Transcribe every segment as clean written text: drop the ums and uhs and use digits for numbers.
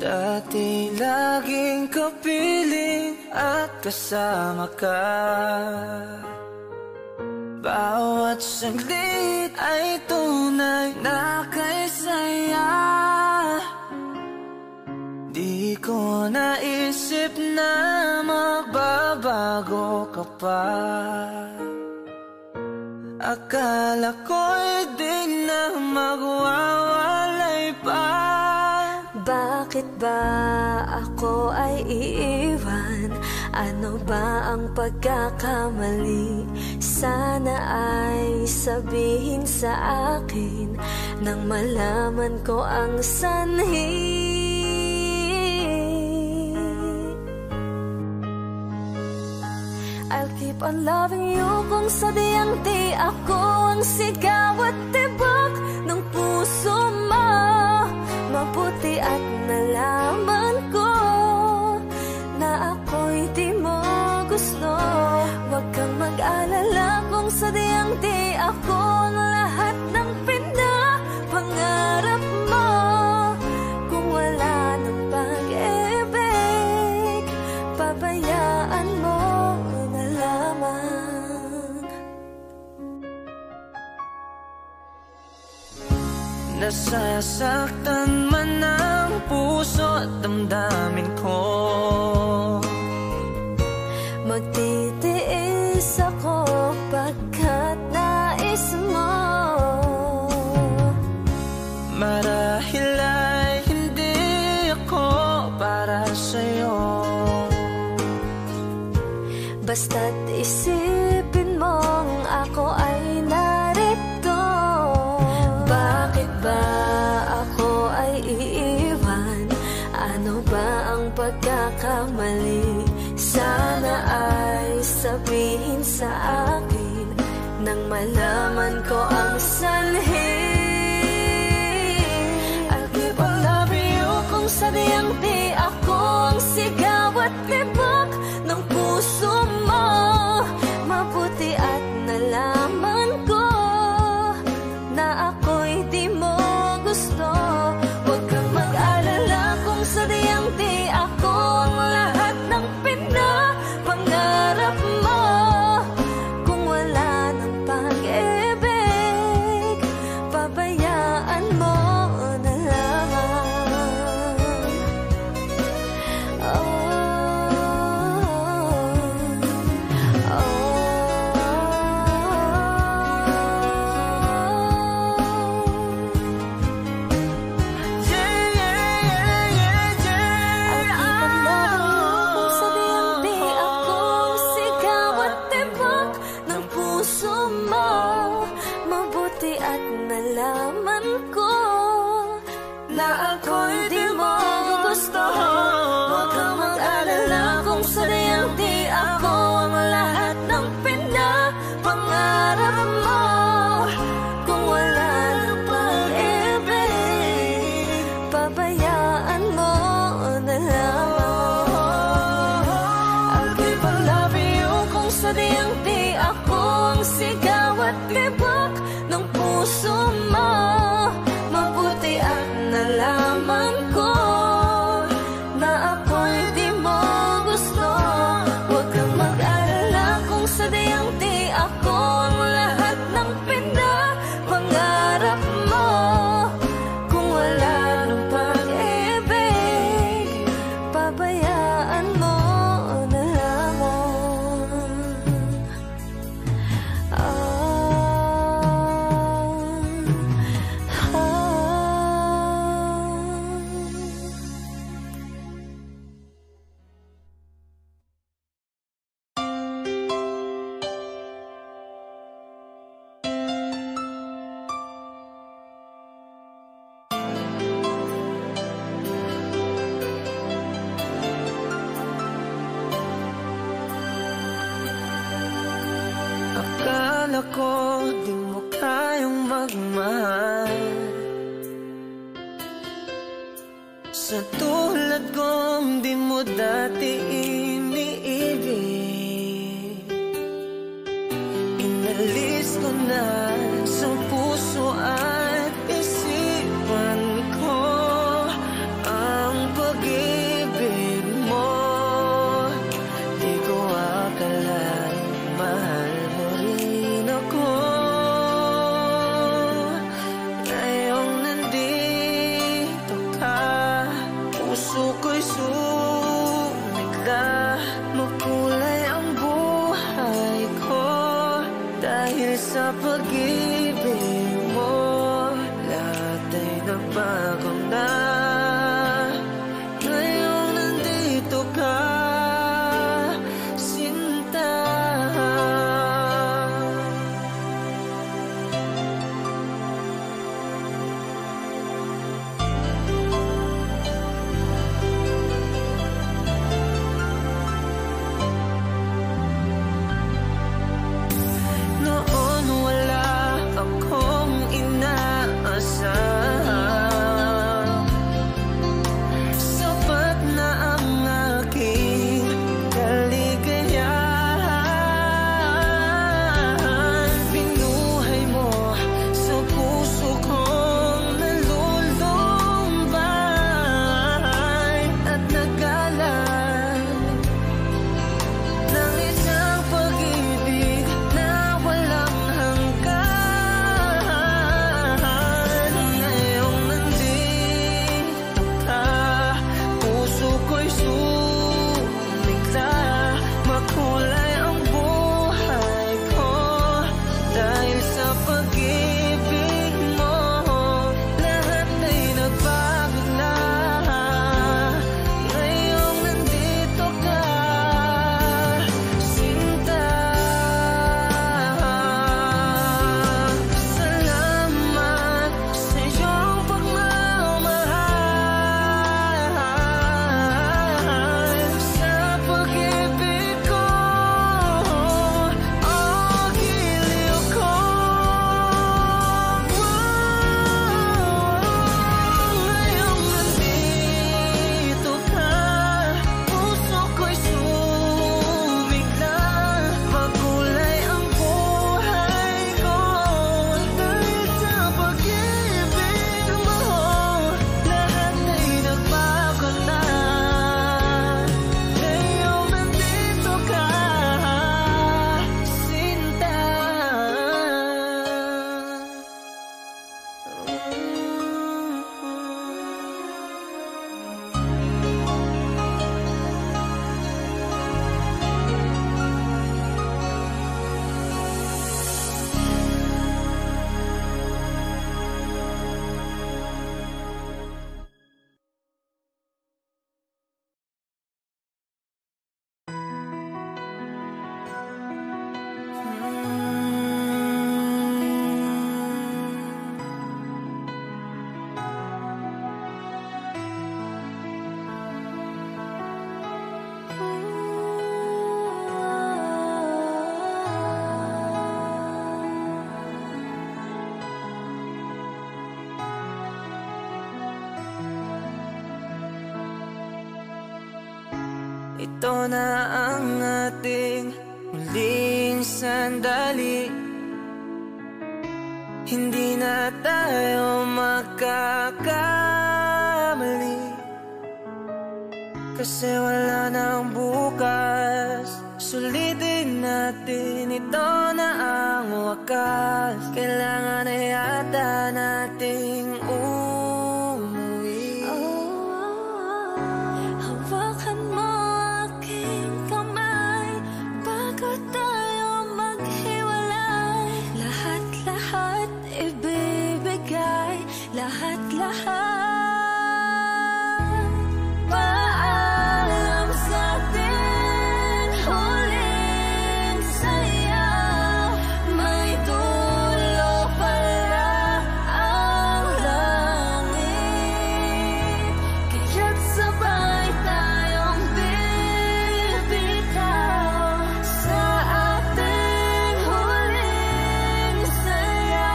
Dati laging kapiling at kasama ka. Bawat saglit ay tunay na kay saya. Di ko naisip na magbabago ka pa. Akala ko'y di na magwawalay pa. Bakit ba ako ay iiwan? Ano ba ang pagkakamali? Sana ay sabihin sa akin nang malaman ko ang sanhi. I'll keep on loving you kung sadyang di ako ang sigaw at tibok ng puso mo. Mabuti at nalaman ko na ako'y di mo gusto. Huwag kang mag-alala kung sadyang di ako ang lahat ng pinapangarap mo. Kung wala ng pag-ibig, pabayaan mo na lamang. Nasasaktan man ang puso at damdamin ko. Magtitiis ako pagkat nais mo. Marahil ay hindi ako para sa'yo. Basta't isipin mong ako ay narito. Bakit ba ako ay iiwan? Ano ba ang pagkakamali? Sana ay sabihin sa akin nang malaman ko ang sanhi. I'll keep on loving you kung sadyang di ako ang sigaw at tibok ng puso mo. Mabuti at nalaman ko na ako'y di mo gusto. Huwag kang mag-alala kung sadyang di ako ang lahat ng pinapangarap mo. Kung wala ng pag-ibig, pabayaan mo na lamang. Mabuti at nalaman ko na ako'y di mo gusto. Huwag kang mag-alala kung sadyang di ako ang lahat ng pinapangarap mo. Kung wala ng pag-ibig, pabayaan mo na lamang. I'll keep on loving you kung sadyang di ako ang sigaw at tibok ng puso mo. Mabuti at nalaman ko na ako'y di mo gusto. Huwag kang mag-alala kung sadyang di ako ang lahat ng pinapangarap mo. Kung wala ng pag-ibig, pabayaan mo na lamang. Akala ko di mo kayang magmahal. Sa tulad kong di mo dati iniibig. Inalis ko na sa puso at isipan ko ang pag pag-ibig mo, lahat ay nagbago na. Ngayong nandito ka, sinta. Noon wala akong inaasahan, sapat na ang aking kaligayahan. Binuhay mo sa puso kong nalulumbay at nagalan ng isang pag-ibig na walang hanggan. Ngayong nandito ka, puso ko'y sumigla. Makulay ang buhay ko dahil sa pag-ibig mo. Lahat ay nagbago na. Ngayong nandito ka, sinta. Salamat sa iyong pagmamahal, sa pag-ibig ko, o giliw ko. Ngayong nandito ka, puso ko'y sumigla. Makulay ang buhay ko dahil sa pag-ibig mo. Lahat ay nagbago na. Ngayong nandito ka, sinta. Ito na ang ating muling sandali. Hindi na tayo magkakamali, kasi wala nang bukas. Sulitin natin, ito na ang wakas. Kailangan na yata nating umuwi. Hawakan mo aking kamay bago tayo maghiwalay. Lahat-lahat ibibigay, lahat-lahat. Paalam sa ating huling saya. May dulo pala ang langit, kaya't sabay tayong bibitaw sa ating huling saya.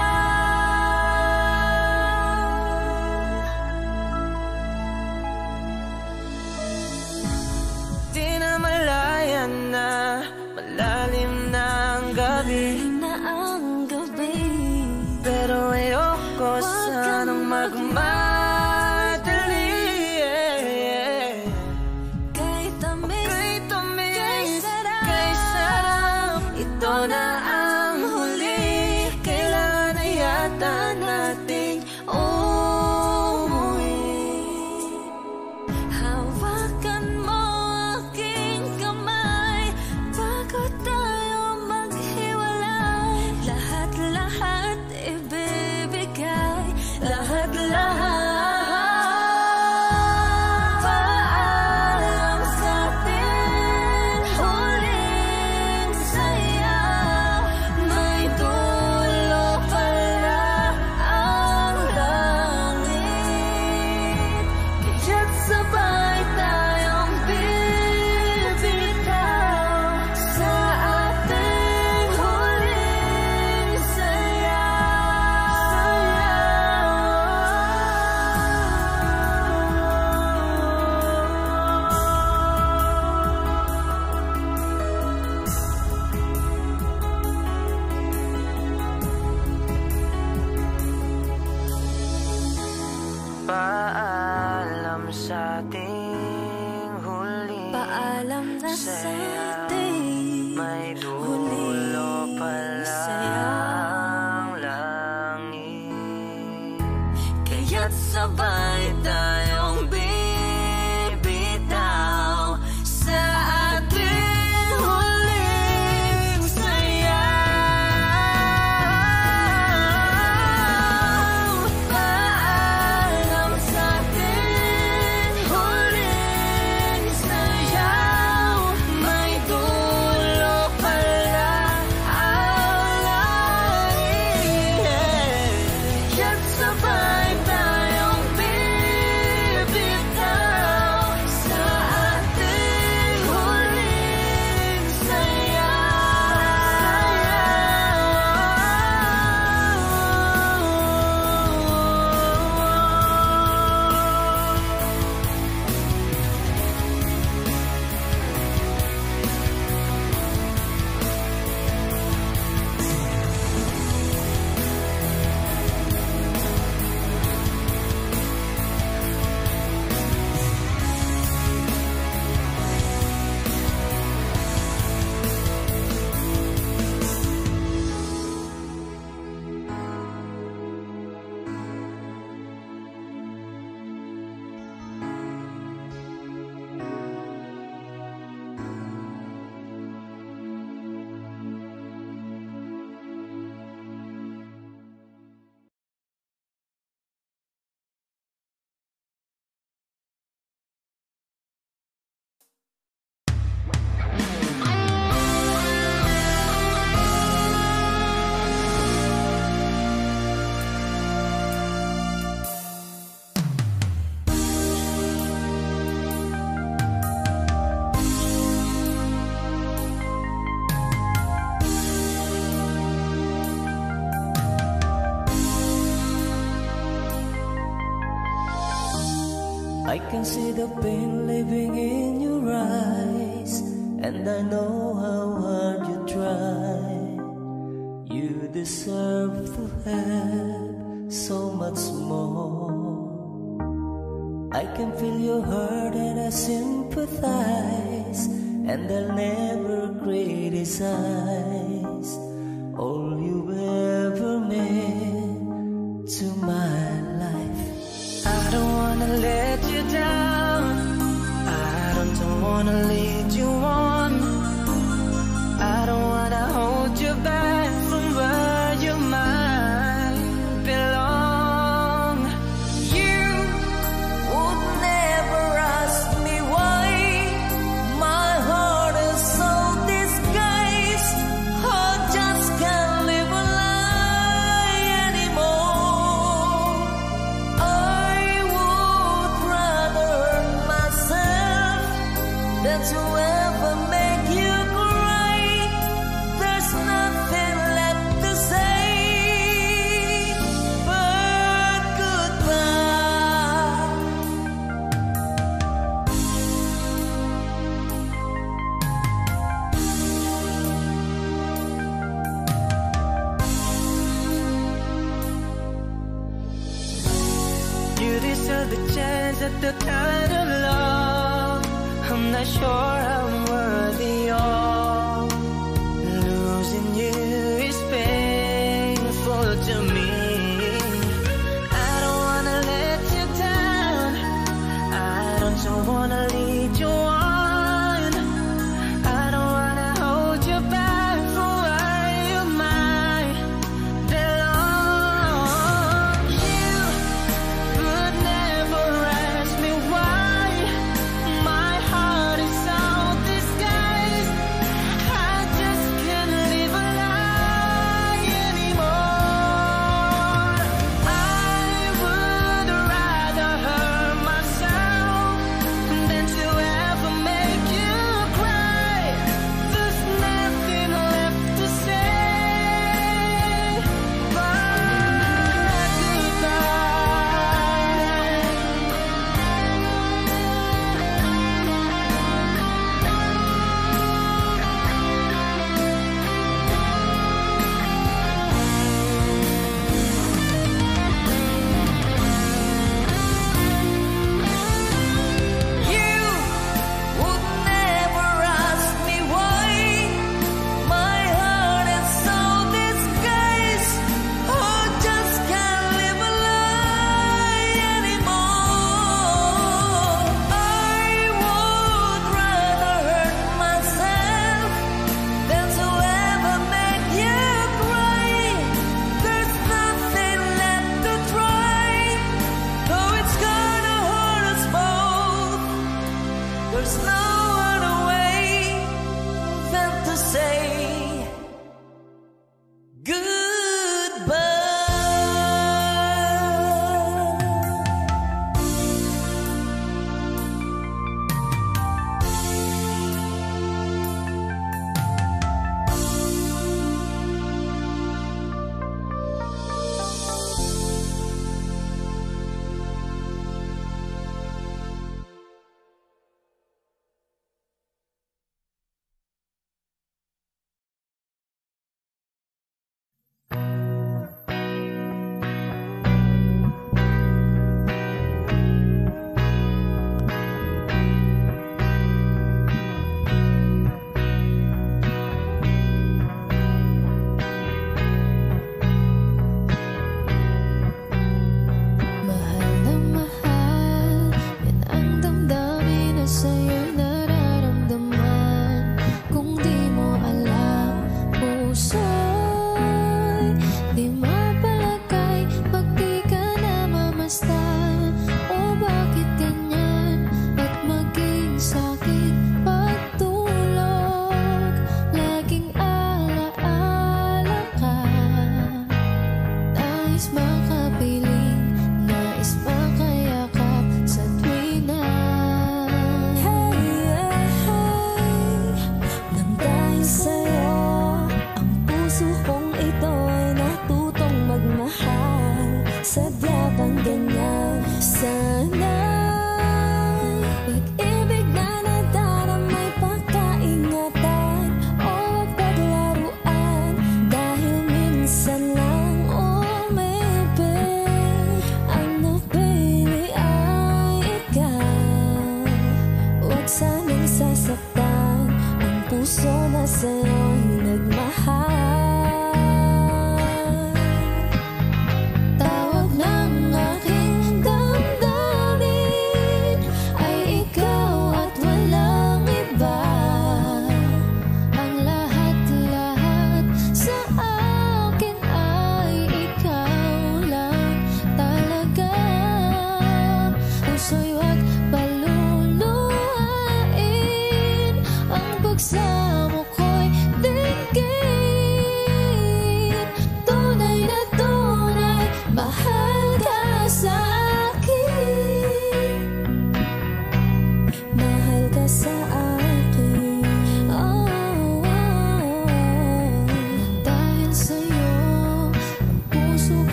Di na malayan na, malalim na ang gabi, Na ang gabi, pero ayoko sanang magmadali. kay tamis, Kay sarap. kay sarap. Ito na ang huli, kailangan na yata nating umuwi. Hawakan mo aking kamay bago tayo maghiwalay. Lahat-lahat Paalam sa ating huli. Paalam na sa ating may dulo pala ang langit. Kaya't sabay tayong bibitaw sa ating huling sayaw. Paalam sa ating huling sayaw, may dulo pala ang langit. Kaya't sabay tayong bibitaw sa ating huling I can see the pain living in your eyes, and I know how hard you try. You deserve to have so much more. I can feel your hurt and I sympathize, and I'll never criticize all you've ever meant to my life. I don't wanna let you down. I don't wanna lead you on. I don't wanna hold you back from where you might belong. You would never ask me why my heart is so disguised. I just can't live a lie anymore. I would rather hurt myself than to ever make you cry. There's nothing left to say but goodbye. You deserve the chance at the kind of love I'm not sure I'm worthy of. Losing you is painful to me. I don't wanna let you down. I don't wanna lead you on. I don't wanna hold you back from where you might belong. You would never ask me why my heart is all disguised.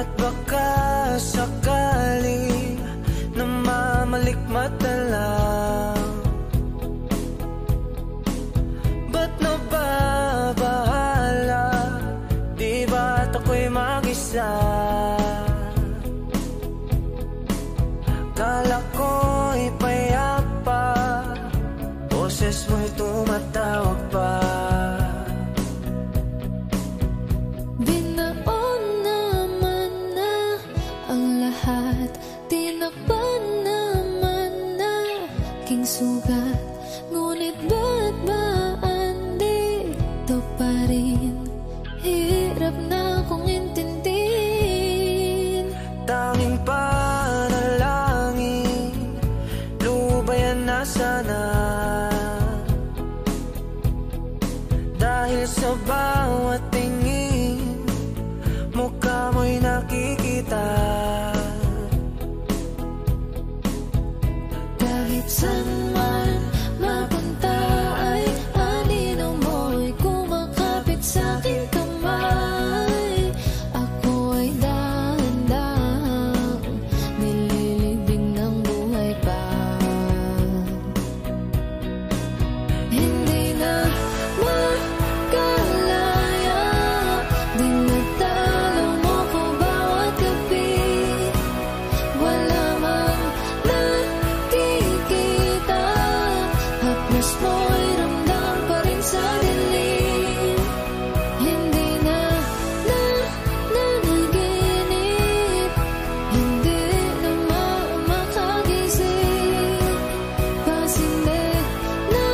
At baka sakali na mamalikmat na lang. Ba't nababahala? Di ba't ako'y mag-isa? Kala ko'y payapa, boses mo'y tumatawag pa. Binaon naman na ang lahat, tinakpan naman na king sugat. Ngunit ba't ba andito pa rin? Hirap na kong intindihin. Tanging panalangin, lubayan na sana. Dahil sa bawat tingin, mukha mo'y nakikita. Kahit saan man mapunta ay anino mo'y kumakapit sa'king kamay. Ako ay dahan-dahang nililibing ng buhay pa. Hindi na makalaya, dinadalaw mo ko bawat gabi. Wala mang nakikita, haplos mo'y ramdam pa rin sa dilim. Hindi na nanaginip, hindi na makagising. Pasinde na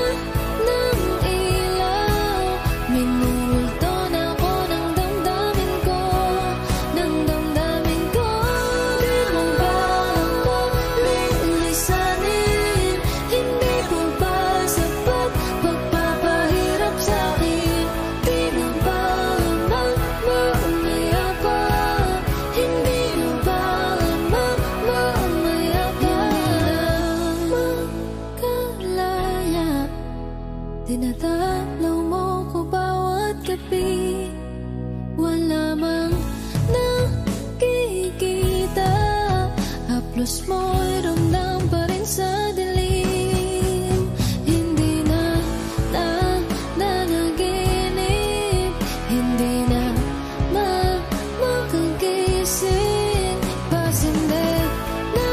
ng ilaw, minumulto na ako ng damdamin ko, ng damdamin ko. Di mo ba ako lilisanin? Hindi ko ba sapat pagpapahirap sa'kin? Di mo ba mamaya pa? Hindi mo ba mamaya pa? Makalaya, dinadalaw mo ko bawat gabi. Wala mang nakikita, haplos mo'y ramdam pa rin sa dilim. Hindi na nanaginip, hindi na makagising. Pasinde na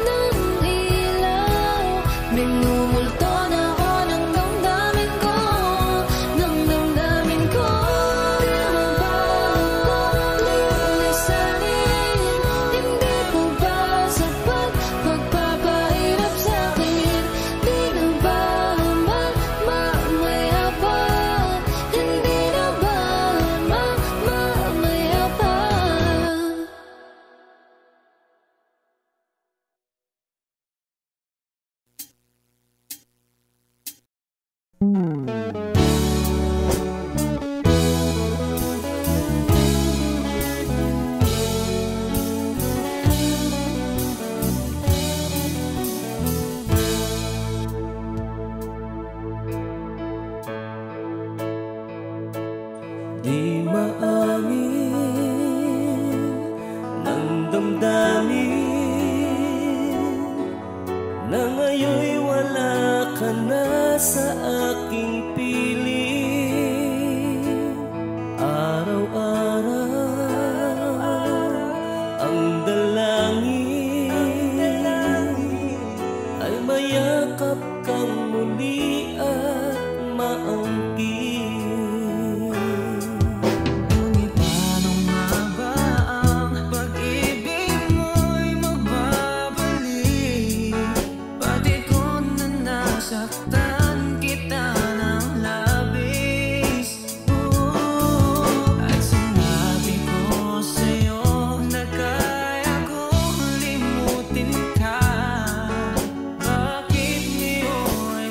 ng ilaw, minumulto na ako ng damdamin ko, ng damdamin ko. Di mo ba ako lilisanin? Hindi ko ba sapat pagpapahirap sa'kin? Di na ba mamaya pa? Hindi na ba mamaya pa? Di maamin ng damdamin na ngayon'y wala ka na sa aking piling. Araw-araw ang dalangin ay mayakap kang muli at maangkin. Ngunit paano nga ba ang pag-ibig mo'y magbabalik? Pati ko na nasaktan kita ng labis. At sinabi ko sa'yo na kaya kong limutin ka. Bakit ngayon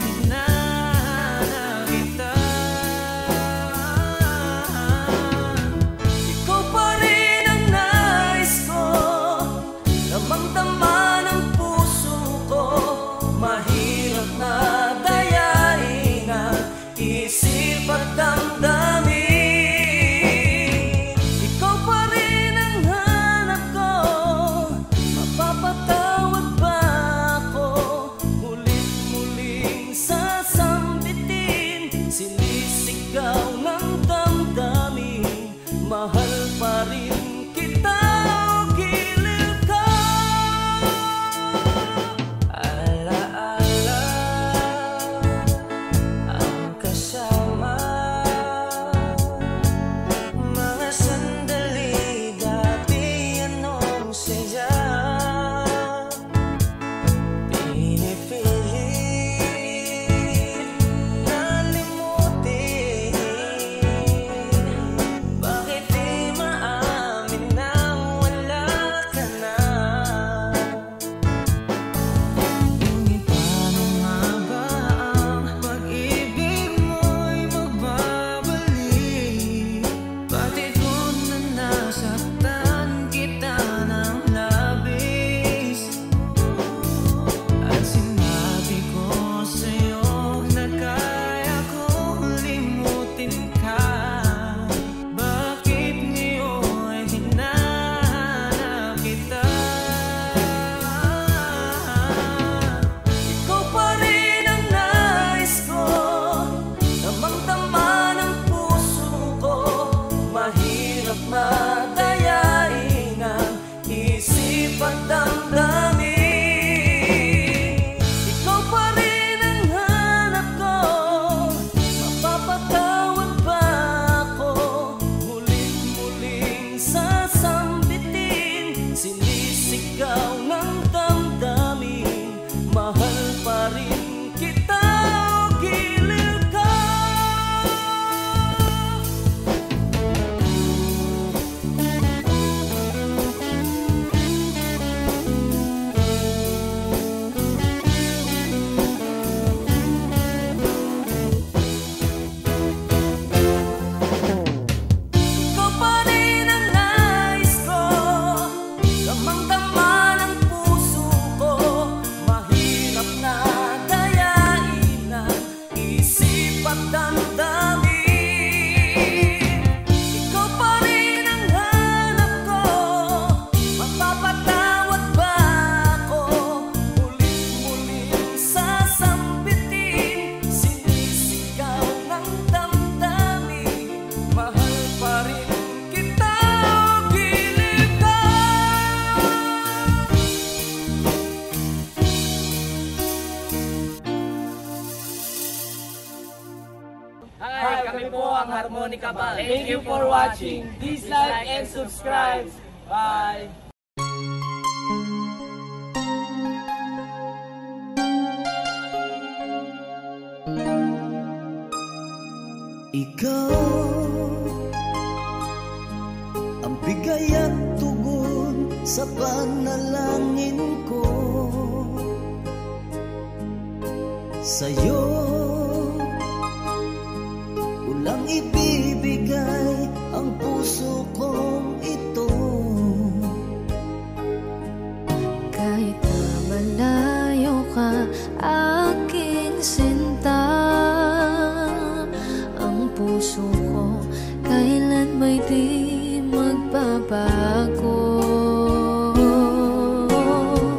ang Harmonica Band. Thank you for watching. Please like and subscribe. Bye! Ikaw ang bigay at tugon sa panalangin ko. Sa'yo ulang ibibigay ang puso kong ito. Kahit na malayo ka, aking sinta, ang puso ko kailan may di magbabago.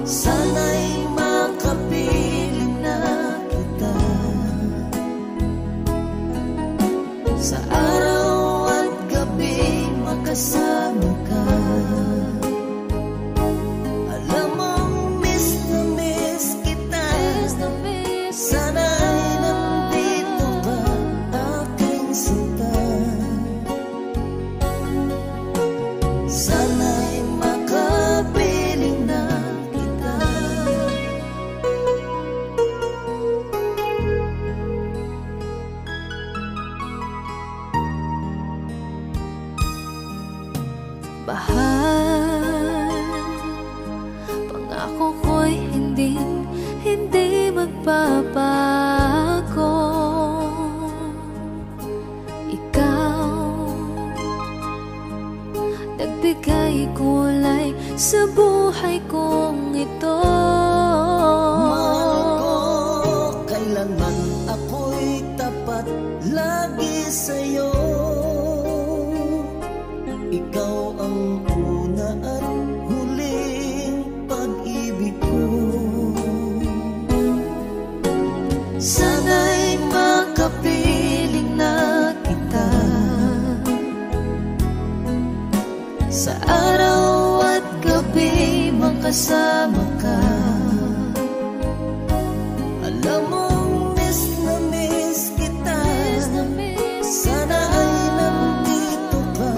Sana'y makapiling na kita sa araw at gabi, makasama ka. Alam mong miss na miss kita. Sana'y nandito ka, aking sinta. Sana'y makapiling na kita. Bahal, pangako ko'y hindi magbabago. Ikaw, nagbigay kulay sa buhay kong ito. Mahal ko, kailanman ako'y tapat lagi sa'yo. Ikaw ang una at huling pag-ibig ko. Sana'y makapiling na kita sa araw at gabi, makasama ka. Alam mong miss na miss kita. Sana ay nandito ka,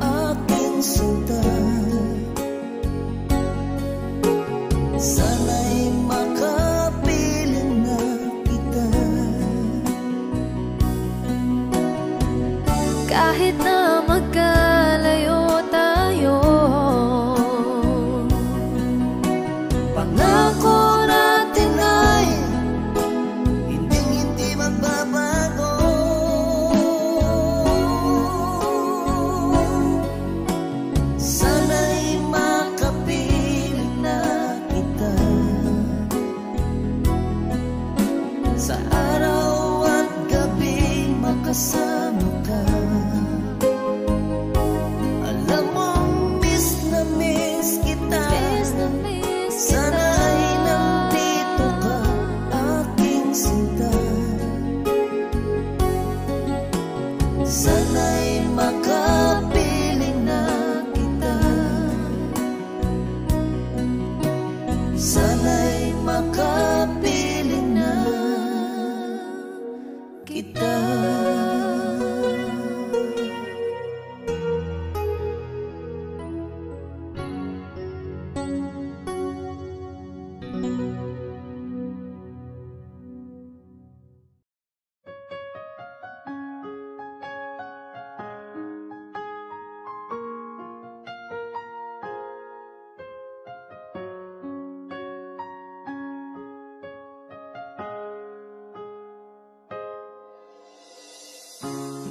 aking sinta. Sana'y makapiling na kita. Kahit na magkalayo tayo, Pangako natin ay hindi magbabago. Sana'y makapiling na kita sa araw at gabi, makasama ka. Alam mong miss na miss kita. Sana ay nandito ka, aking sinta. Sana'y makapiling na kita. Sana'y makapiling na kita.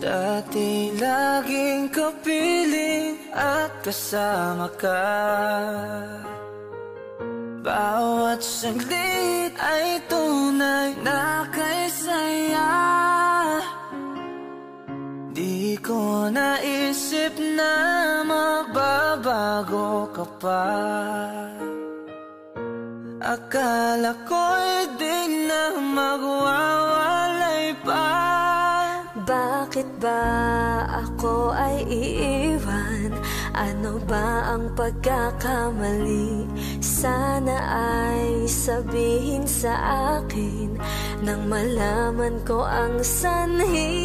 Dati laging kapiling at kasama ka. Bawat saglit ay tunay na kay saya. Di ko naisip na magbabago ka pa. Akala ko'y di na magwawalay pa. bakit ba ako ay iiwan? Ano ba ang pagkakamali? Sana ay sabihin sa akin nang malaman ko ang sanhi.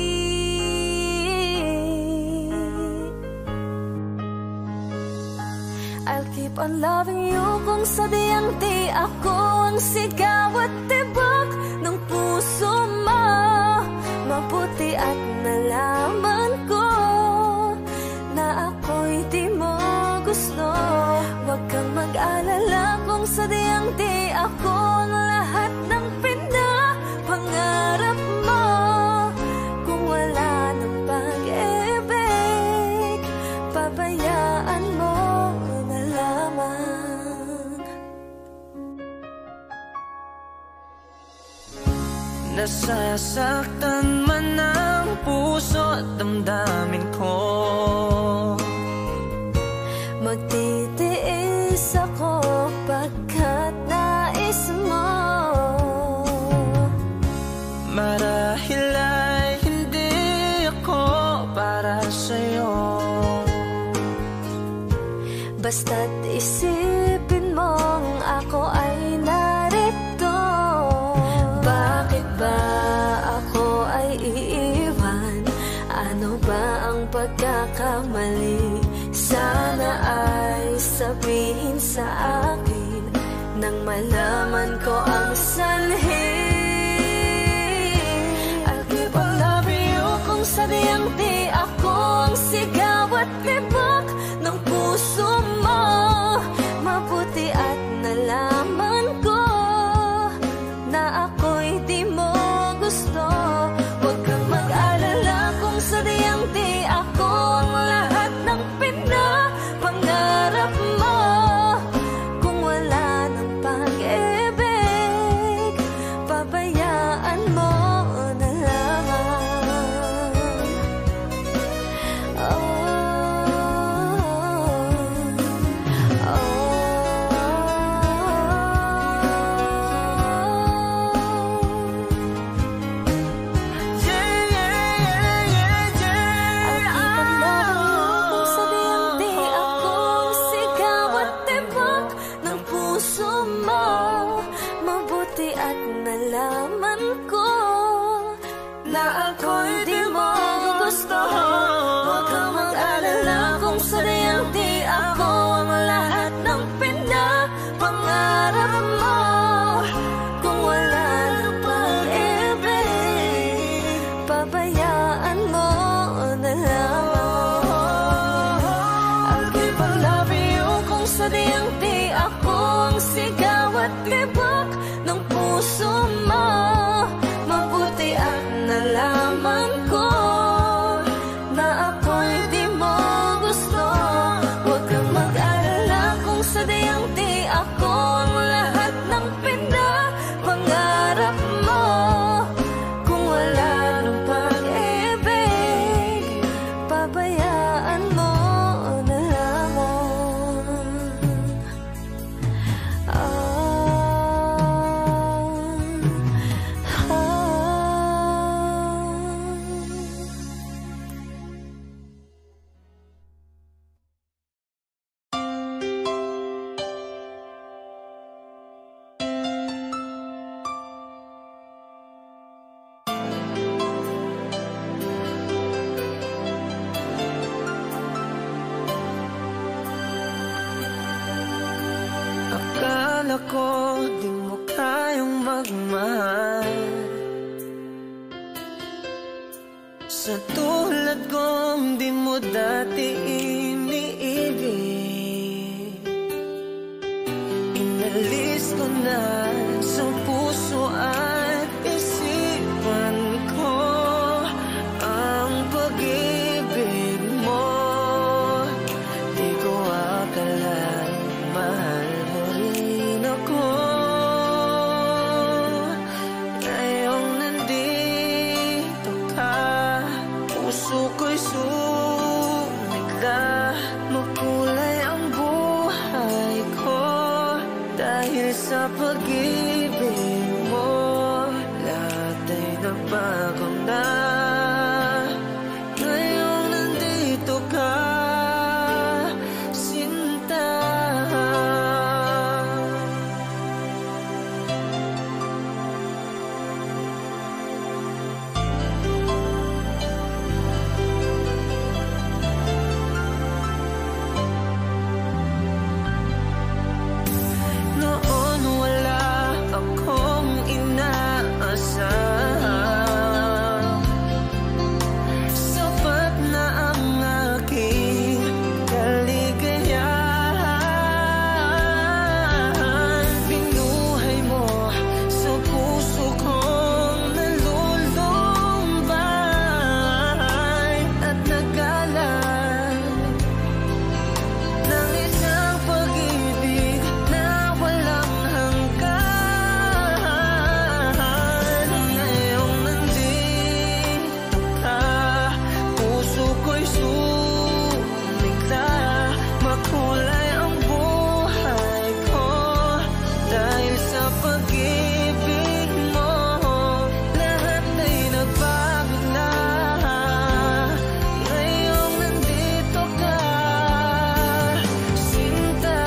I'll keep on loving you kung sadyang di ako ang sigaw at tibok ng puso mo. Mabuti at nalaman ko na ako'y di mo gusto. Huwag kang mag-alala kung sadyang di ako ang lahat ng pinapangarap mo. Kung wala ng pag-ibig, pabayaan mo na lamang. Nasasaktan man ang puso at damdamin ko, magtitiis ako pagkat nais mo. marahil ay hindi ako para sa'yo. Basta't isipin mong ako ay narito. Bakit ba ako ay iiwan? Ano ba ang pagkakamali? Sana ay sabihin sa akin nang malaman ko ang sanhi. I'll keep on loving you kung sadyang di ako ang sigaw at tibok ng puso mo. Mabuti at nalaman ko na ako'y di mo gusto. Huwag kang mag-alala kung sadyang di ako ang lahat ng pinapangarap mo. Kung wala ng pag-ibig, pabayaan mo na lamang. Mabuti at nalaman ko na ako'y di mo gusto. Huwag kang mag-alala kung sadyang di ako ang lahat ng pinapangarap mo. Kung wala ng pag-ibig, pabayaan mo na lamang. I'll keep on loving you kung sadyang di ako ang sigaw at tibok ng puso mo. Mabuti at nalaman ko na ako'y di mo gusto. Huwag kang mag-alala kung sadyang di ako ang lahat ng pinapangarap mo. Kung wala ng pag-ibig, pabayaan mo na lamang. Akala ko di mo kayang magmahal, sa tulad kong di mo dati iniibig. Inalis ko na sa puso at isipan ko ang pag-ibig mo. Di ko akalain mahal mo rin ako. Ngayong nandito ka, puso ko'y sumigla. Makulay ang buhay ko dahil sa pag-ibig mo. Lahat ay nagbago na ngayong nandito ka, sinta. pag-ibig mo, lahat ay nagbago na. Ngayong nandito ka, sinta.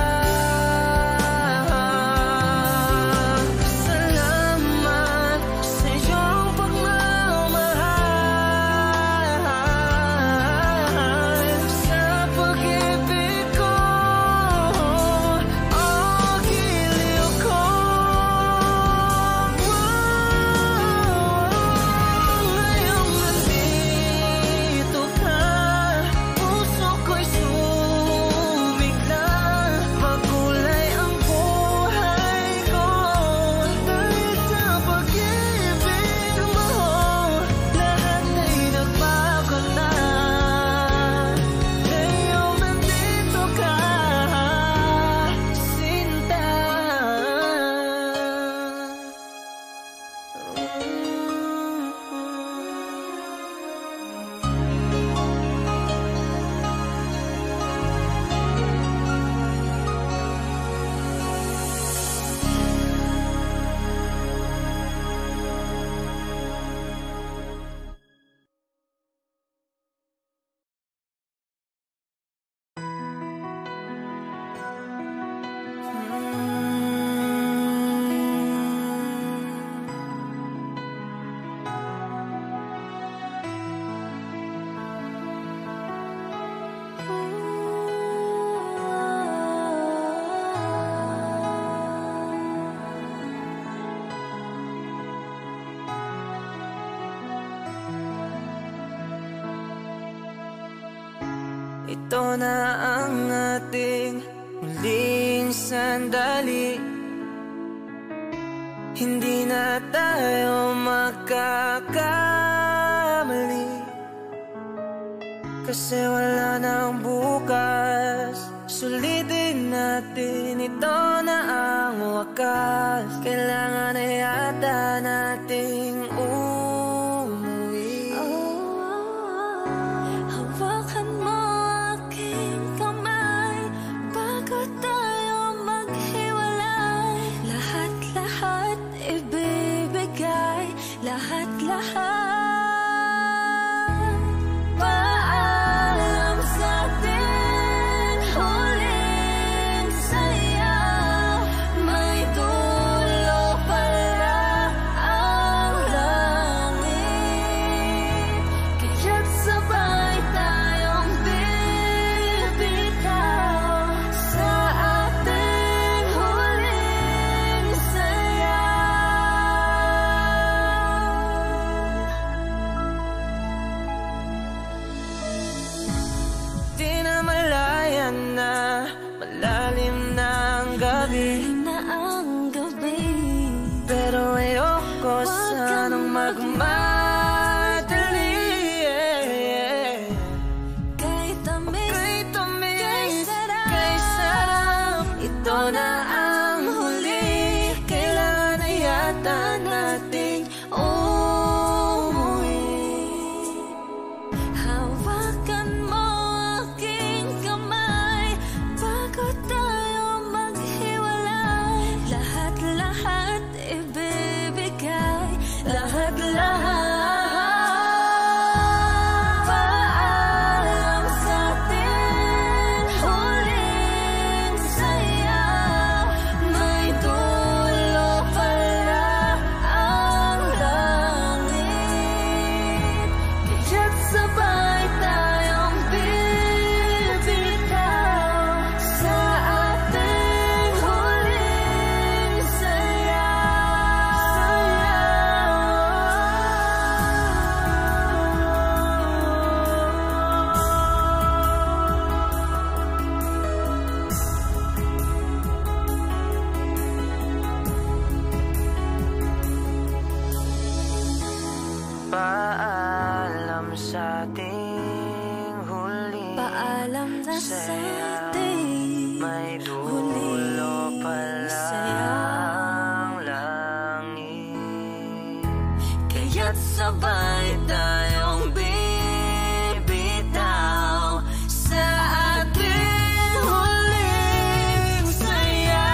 Salamat sa iyong pagmamahal, sa pag-ibig ko, o giliw ko. Ngayong nandito ka, puso ko'y sumigla. Makulay ang buhay ko dahil sa pag-ibig mo, lahat ay nagbago na. Ngayong nandito ka, sinta. Ito na ang ating muling sandali. Hindi na tayo makakamali, kasi wala nang bukas. Sulitin natin, ito na ang wakas. Kailangan na yata nating umuwi. Hawakan mo aking kamay bago tayo maghiwalay. Lahat-lahat ibibigay, lahat-lahat. Paalam sa ating huling saya. May dulo pala ang langit, kaya't sabay tayong bibitaw sa ating huling saya. Di na malayan na, malalim na ang gabi, Na ang gabi, pero ayoko sanang magmadali. kay tamis, Kay tamis, kay sarap. kay sarap, ito na ang huli. Kailangan na yata nating umuwi. Hawakan mo aking kamay bago tayo maghiwalay. Lahat-lahat ibibigay, lahat-lahat. Paalam sa ating huling saya. May dulo pala ang langit, kaya't sabay tayong bibitaw sa ating huling saya. Paalam sa ating huli. Paalam na sa ating May huling dulo pala saya. ang langit, Kaya't sabay tayong bibitaw sa ating huling saya.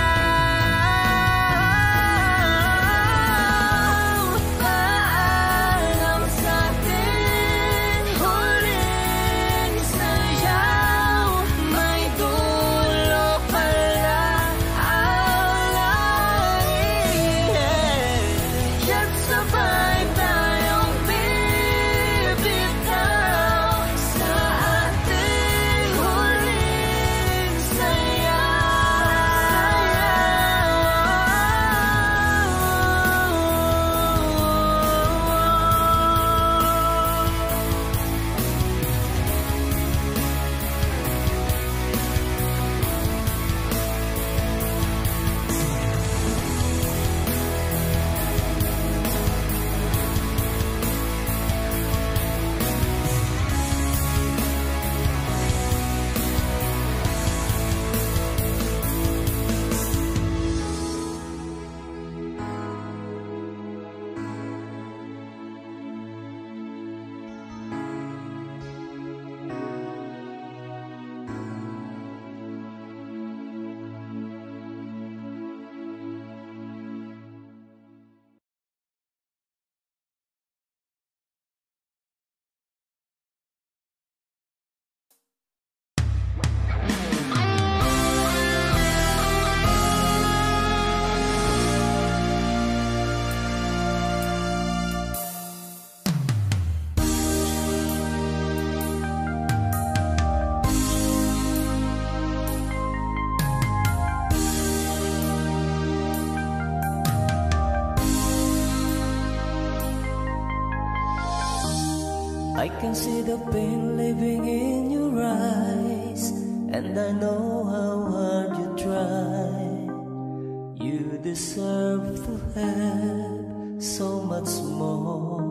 I can see the pain living in your eyes, and I know how hard you try. You deserve to have so much more.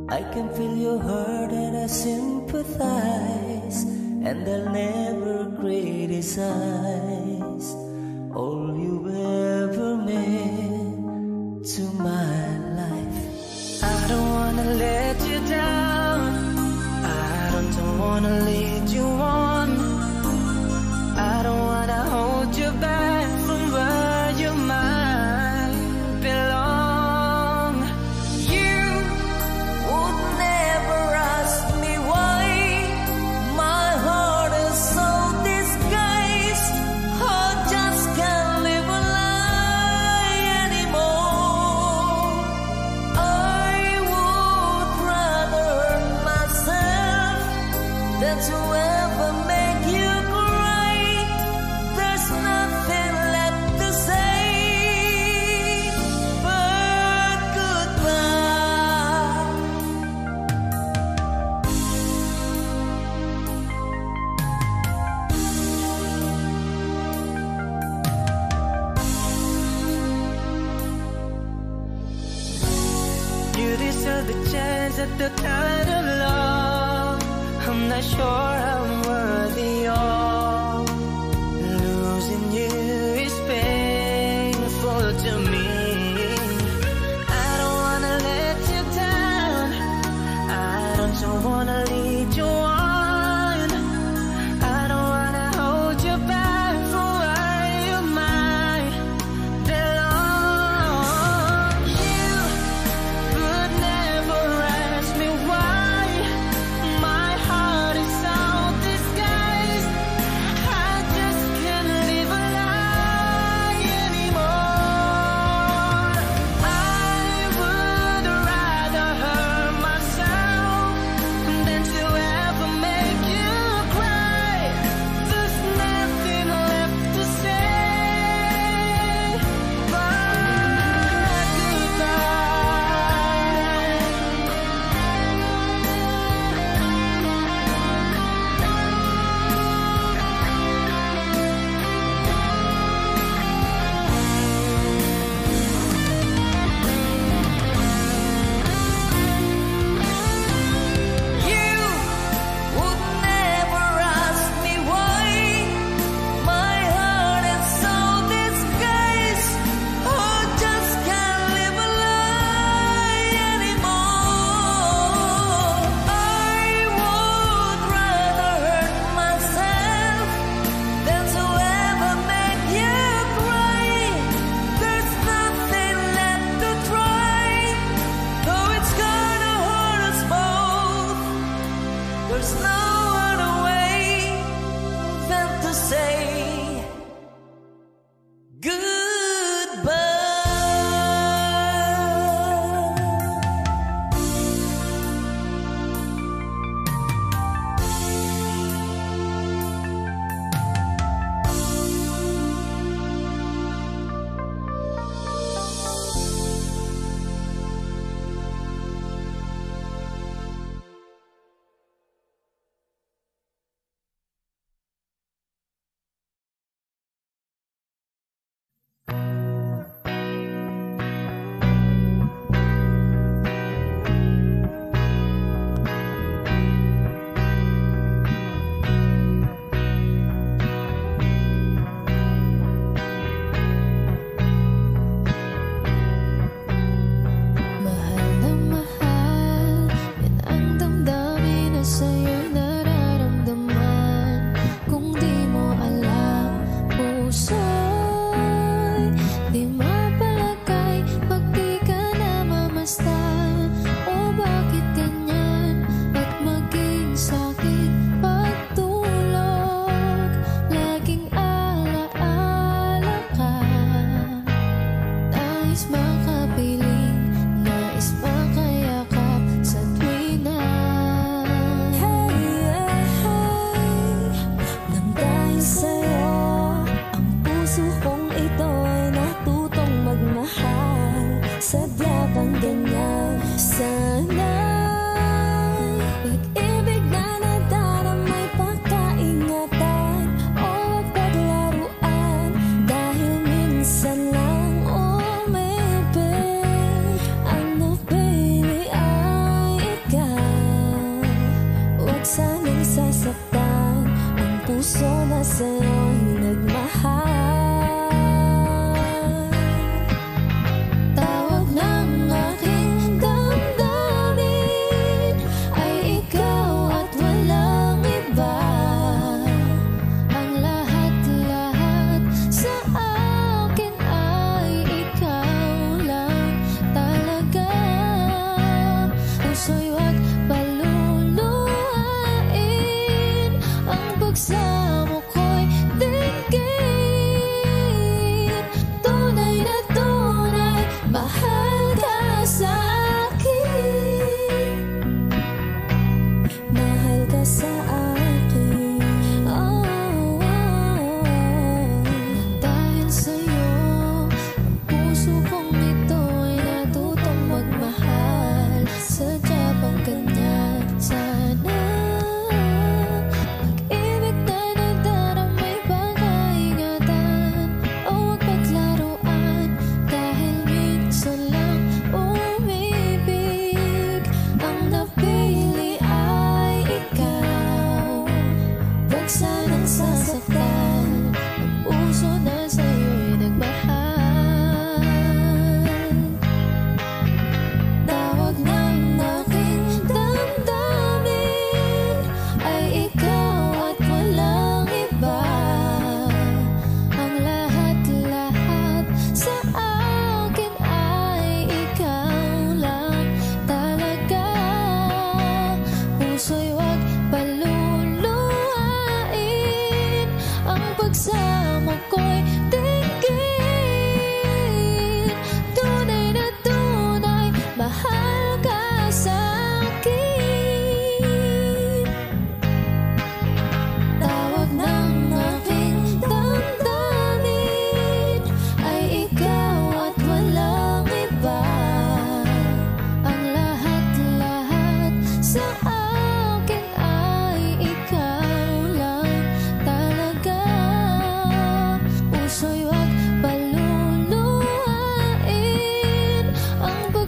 I can feel your hurt and I sympathize, and I'll never criticize all you've ever meant to my life. I don't wanna let you down, I don't wanna lead you on, I don't wanna hold you back from where you might belong. You would never ask me why my heart is so disguised. I just can't live a lie anymore. I would rather hurt myself than to ever make you cry. There's nothing left to say but goodbye. You deserve the chance at the kind of love I'm not sure I'm worthy of. Losing you is painful to me. I don't wanna let you down, I don't wanna lead you on, I don't wanna hold you back from where you might belong. You would never ask me why my heart is so disguised. I just can't live a lie anymore. I would rather hurt myself than to ever make you cry. There's nothing left to say but You would never ask me why my heart is so disguised. I just can't live a lie anymore. I would rather hurt myself than to ever make you cry. There's nothing left to try, though it's gonna hurt us both. There's no other way than to say Mahal na mahal, yan ang damdamin na sa'yo'y nararamdaman. Kung di mo alam, puso'y di mapalagay pag di ka namamasdan. O bakit ganyan at maging sakit pagtulog? Laging alaala ka, nais makapiling, nais makayakap sa tuwina. nang dahil sa'yo, ang puso kong ito ay natutong magmahal. Sadya bang ganyan? Sana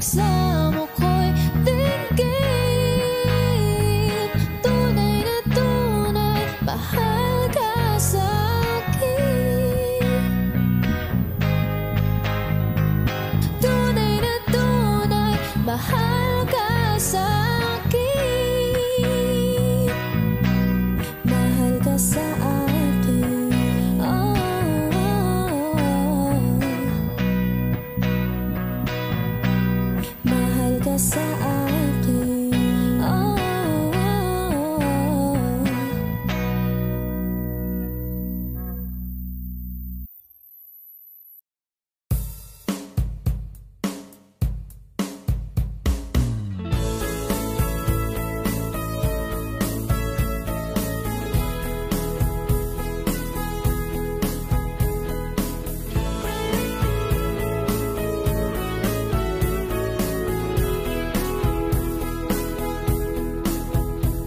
pagsamo ko'y dinggin. Tunay na tunay, mahal ka sa'kin. Tunay na tunay, mahal ka sa'kin. Mahal ka sa akin. Mahal ka sa akin.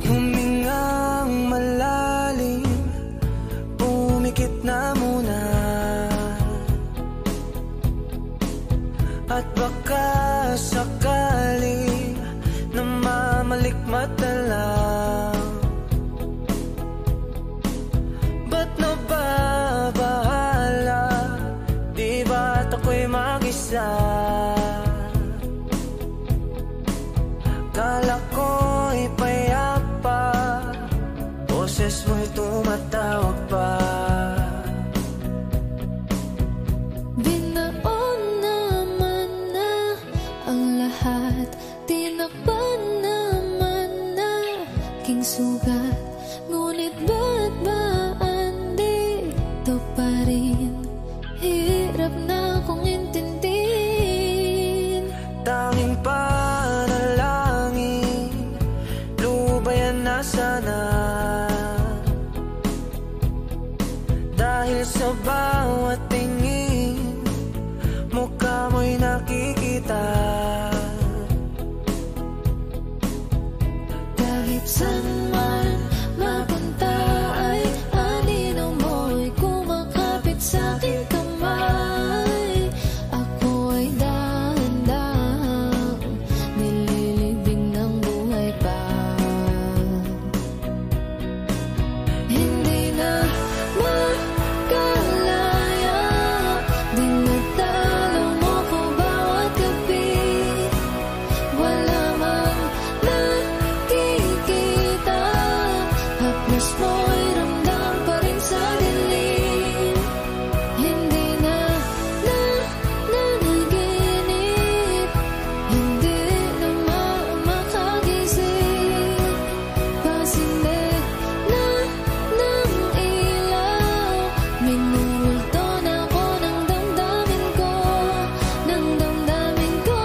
Humingang malalim, pumikit na muna, at baka sakali namamalikmat na lang. Ba't nababahala? Di ba't ako'y mag-isa? Kala ko'y payapa, boses mo'y tumatawag pa. Binaon naman na ang lahat, tinakpan naman na king sugat. Ngunit ba't ba andito pa rin? Hirap na kong intindihin. Tanging panalangin, lubayan na sana. Dahil sa bawat tingin, mukha mo'y nakikita. Kahit saan man mapunta ay anino mo'y kumakapit sa'king kamay. Ako ay dahan-dahang nililibing ng buhay pa. Hindi na makalaya, dinadalaw mo ko bawat gabi. Wala mang nakikita, haplos mo'y ramdam pa rin sa dilim. Hindi na nanaginip, hindi na makagising. Pasinde na ng ilaw, minumulto na ako ng damdamin ko, ng damdamin ko.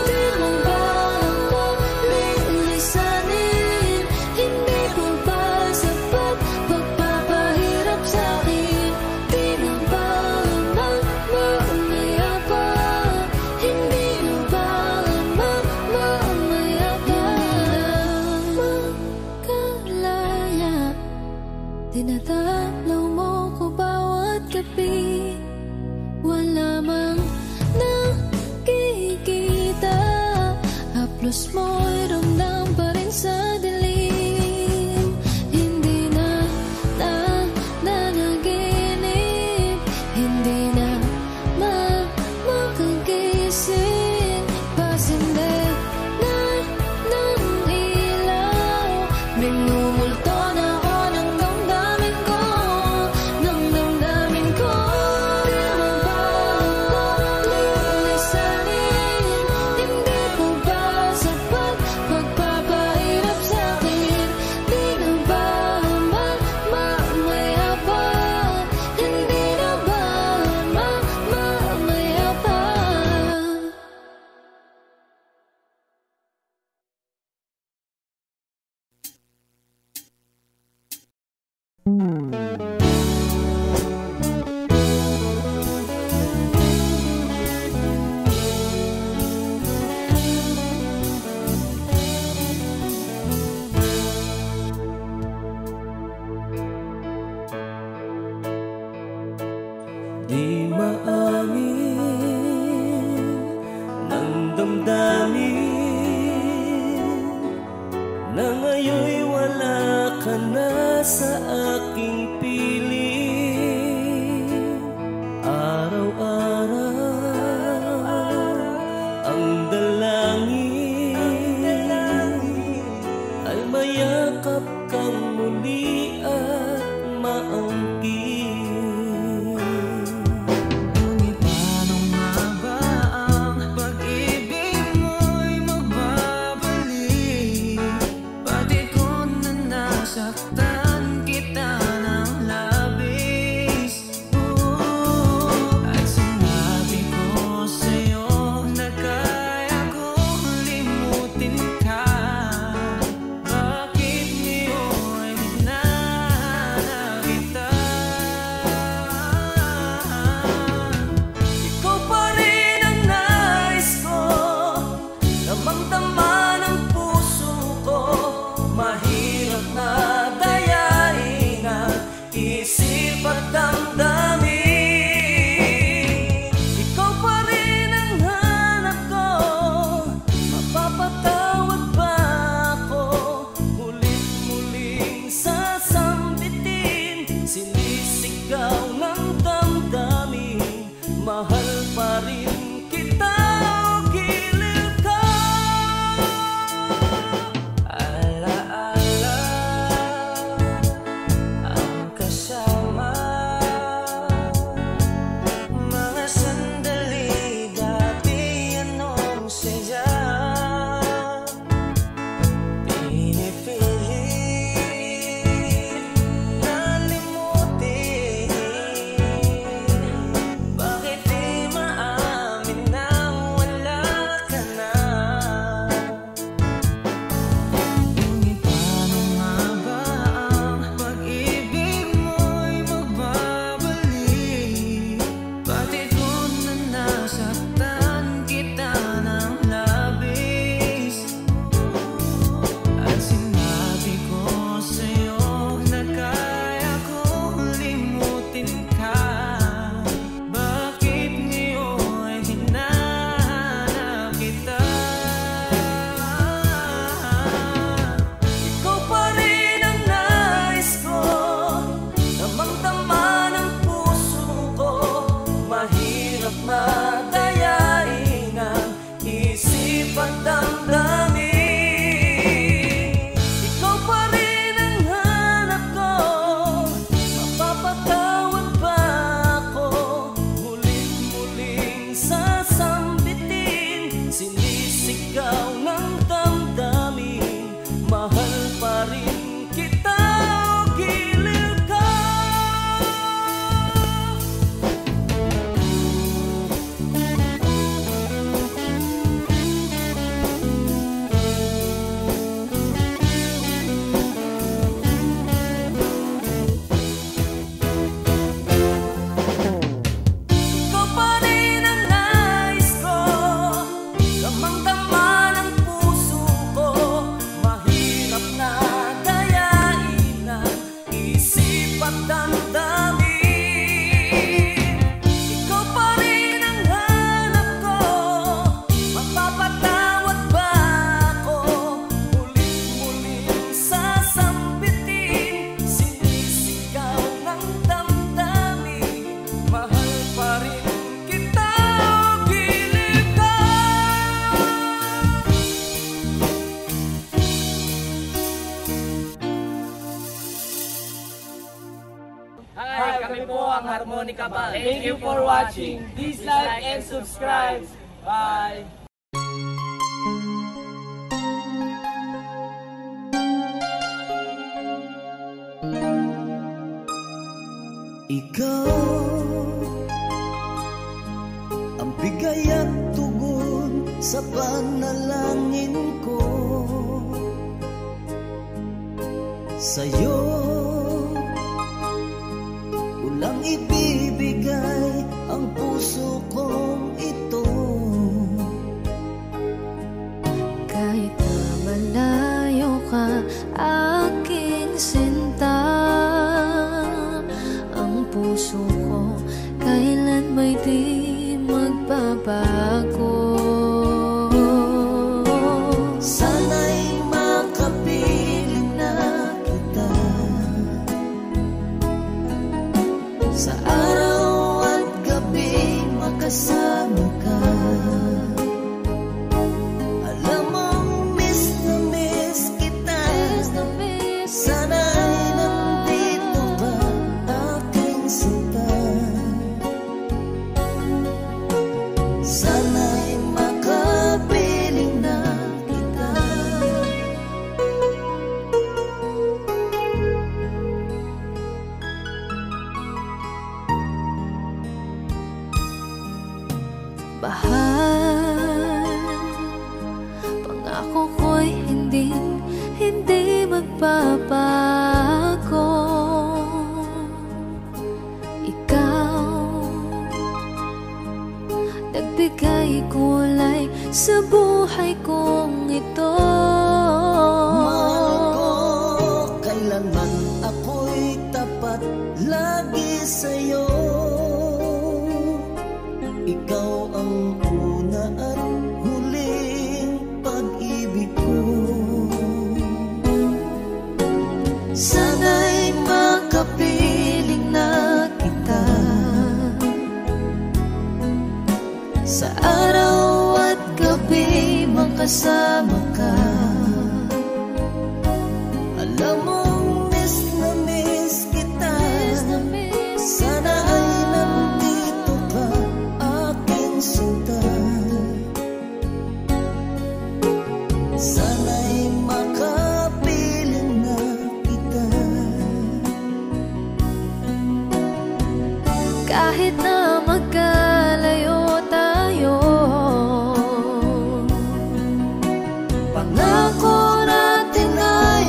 Di mo ba ako lilisanin? Hindi ko ba sapat pagpapahirap sa'kin? Di mo ba mamamaya pa? Hindi mo ba mamamaya pa? Makalaya, dinadalaw mo ko bawat gabi. Wala mang nakikita, haplos mo'y ramdam pa rin sa dilim. Hindi na nanaginip, hindi na makagising. Pasinde na ng ilaw, minumulto na ako ng damdamin ko, ng damdamin ko. Di mo ba ako lilisanin? Hindi ko ba sapat ka na sa aking piling. Araw-araw ang dalangin ay mayakap kang muli at maangkin. Ngunit paano nga ba ang pag-ibig mo'y magbabalik? Pati ko na nasaktan kita ng labis. At sinabi ko sa'yo na kaya kong limutin ka. Bakit ngayon hinahanap kita? Ikaw pa rin ang nais ko, damang-dama ng puso ko. Mahirap na dayain ang isip at damdamin. Ikaw pa rin ang hanap ko, mapapatawad ba ako? Mulit-muling sasambitin, sinisigaw ng damdamin. Mahal pa rin kita o giliw ka. Alaala ang kasama, mga sandali dati anong saya. Pinipilit na limutin. Bakit di maamin na wala ka na? Ngunit paano nga ba ang pag-ibig mo'y magbabalik? Pati ko na nasaktan kita ng labis. At sinabi ko sa'yo na kaya kong limutin ka. Bakit ngayon hinahanap kita? Ikaw pa rin ang nais ko, damang-dama ng puso ko. Mahirap madayain ang isip at damdamin. Ikaw pa rin ang hanap ko, mapapatawad ba ako? Mulit-muling sasambitin, sinisigaw ng damdamin. Mahal pa rin kita o giliw ka. Ikaw pa rin ang nais ko, damang-dama ng puso ko. Mahirap na dayain ang isip at damdamin. Ikaw pa rin ang hanap ko, mapapatawad ba ako? Mulit-muling sasambitin, sinisigaw ng damdamin. Mahal pa rin kita o giliw ka. Hi, kami po ang Harmonica Band. Thank you for watching. Please like and subscribe. Bye! Ikaw ang bigay at tugon sa panalangin ko. Sa'yo ulang ibibigay ang puso kong ito. Kahit na malayo ka, aking sinta, ang puso ko kailan may di magbabago. Sana'y makapiling na kita. kulay sa buhay kong ito. Mahal ko, kailanman ako'y tapat lagi sa'yo. Ikaw ang una at huling pag-ibig ko. Sana'y makapiling na kita sa araw at gabi, makasama ka. Alam mong miss na miss kita. Sana ay nandito ka, aking sinta. Sana'y makapiling na kita. Kahit na magkalayo tayo, Pangako natin ay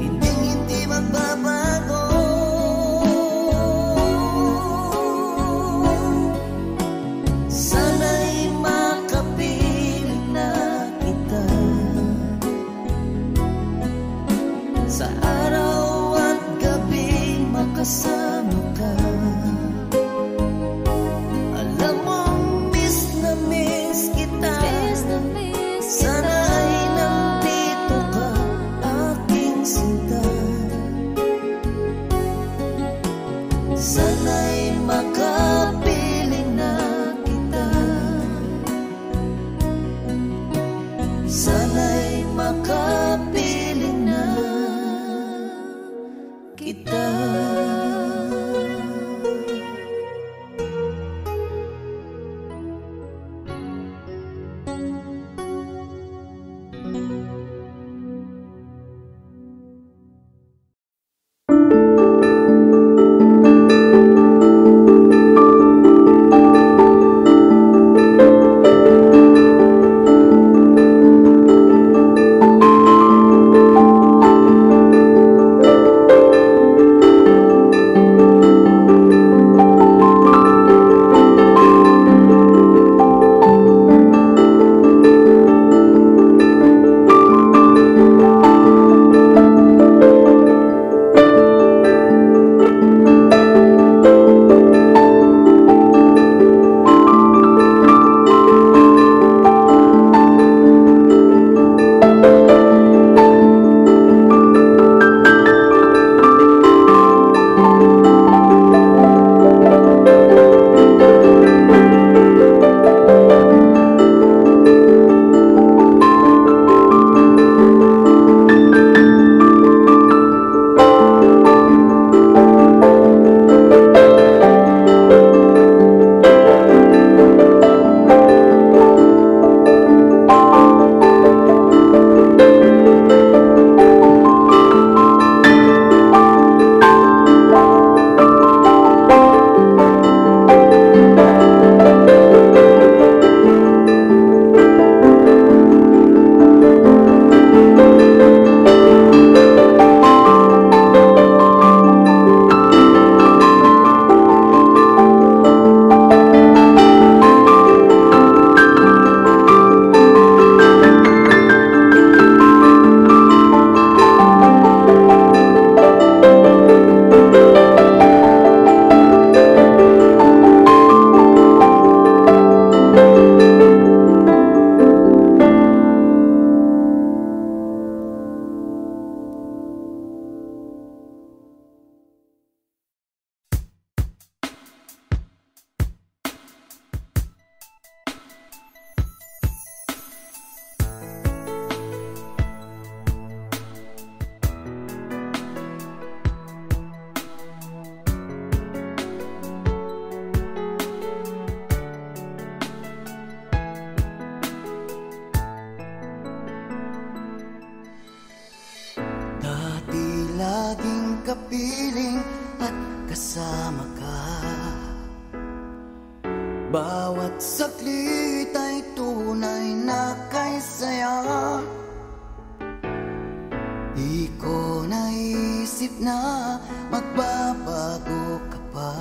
hindi magbabago. Sana'y makapiling na kita sa araw at gabi, makasama ka. Alam mong miss na miss kita. Sana ay nandito ka, aking sinta. Sana'y makapiling na kita. Sana'y makapiling na kita. kapiling at kasama ka. Bawat saglit ay tunay na kay saya. Di ko naisip na magbabago ka pa.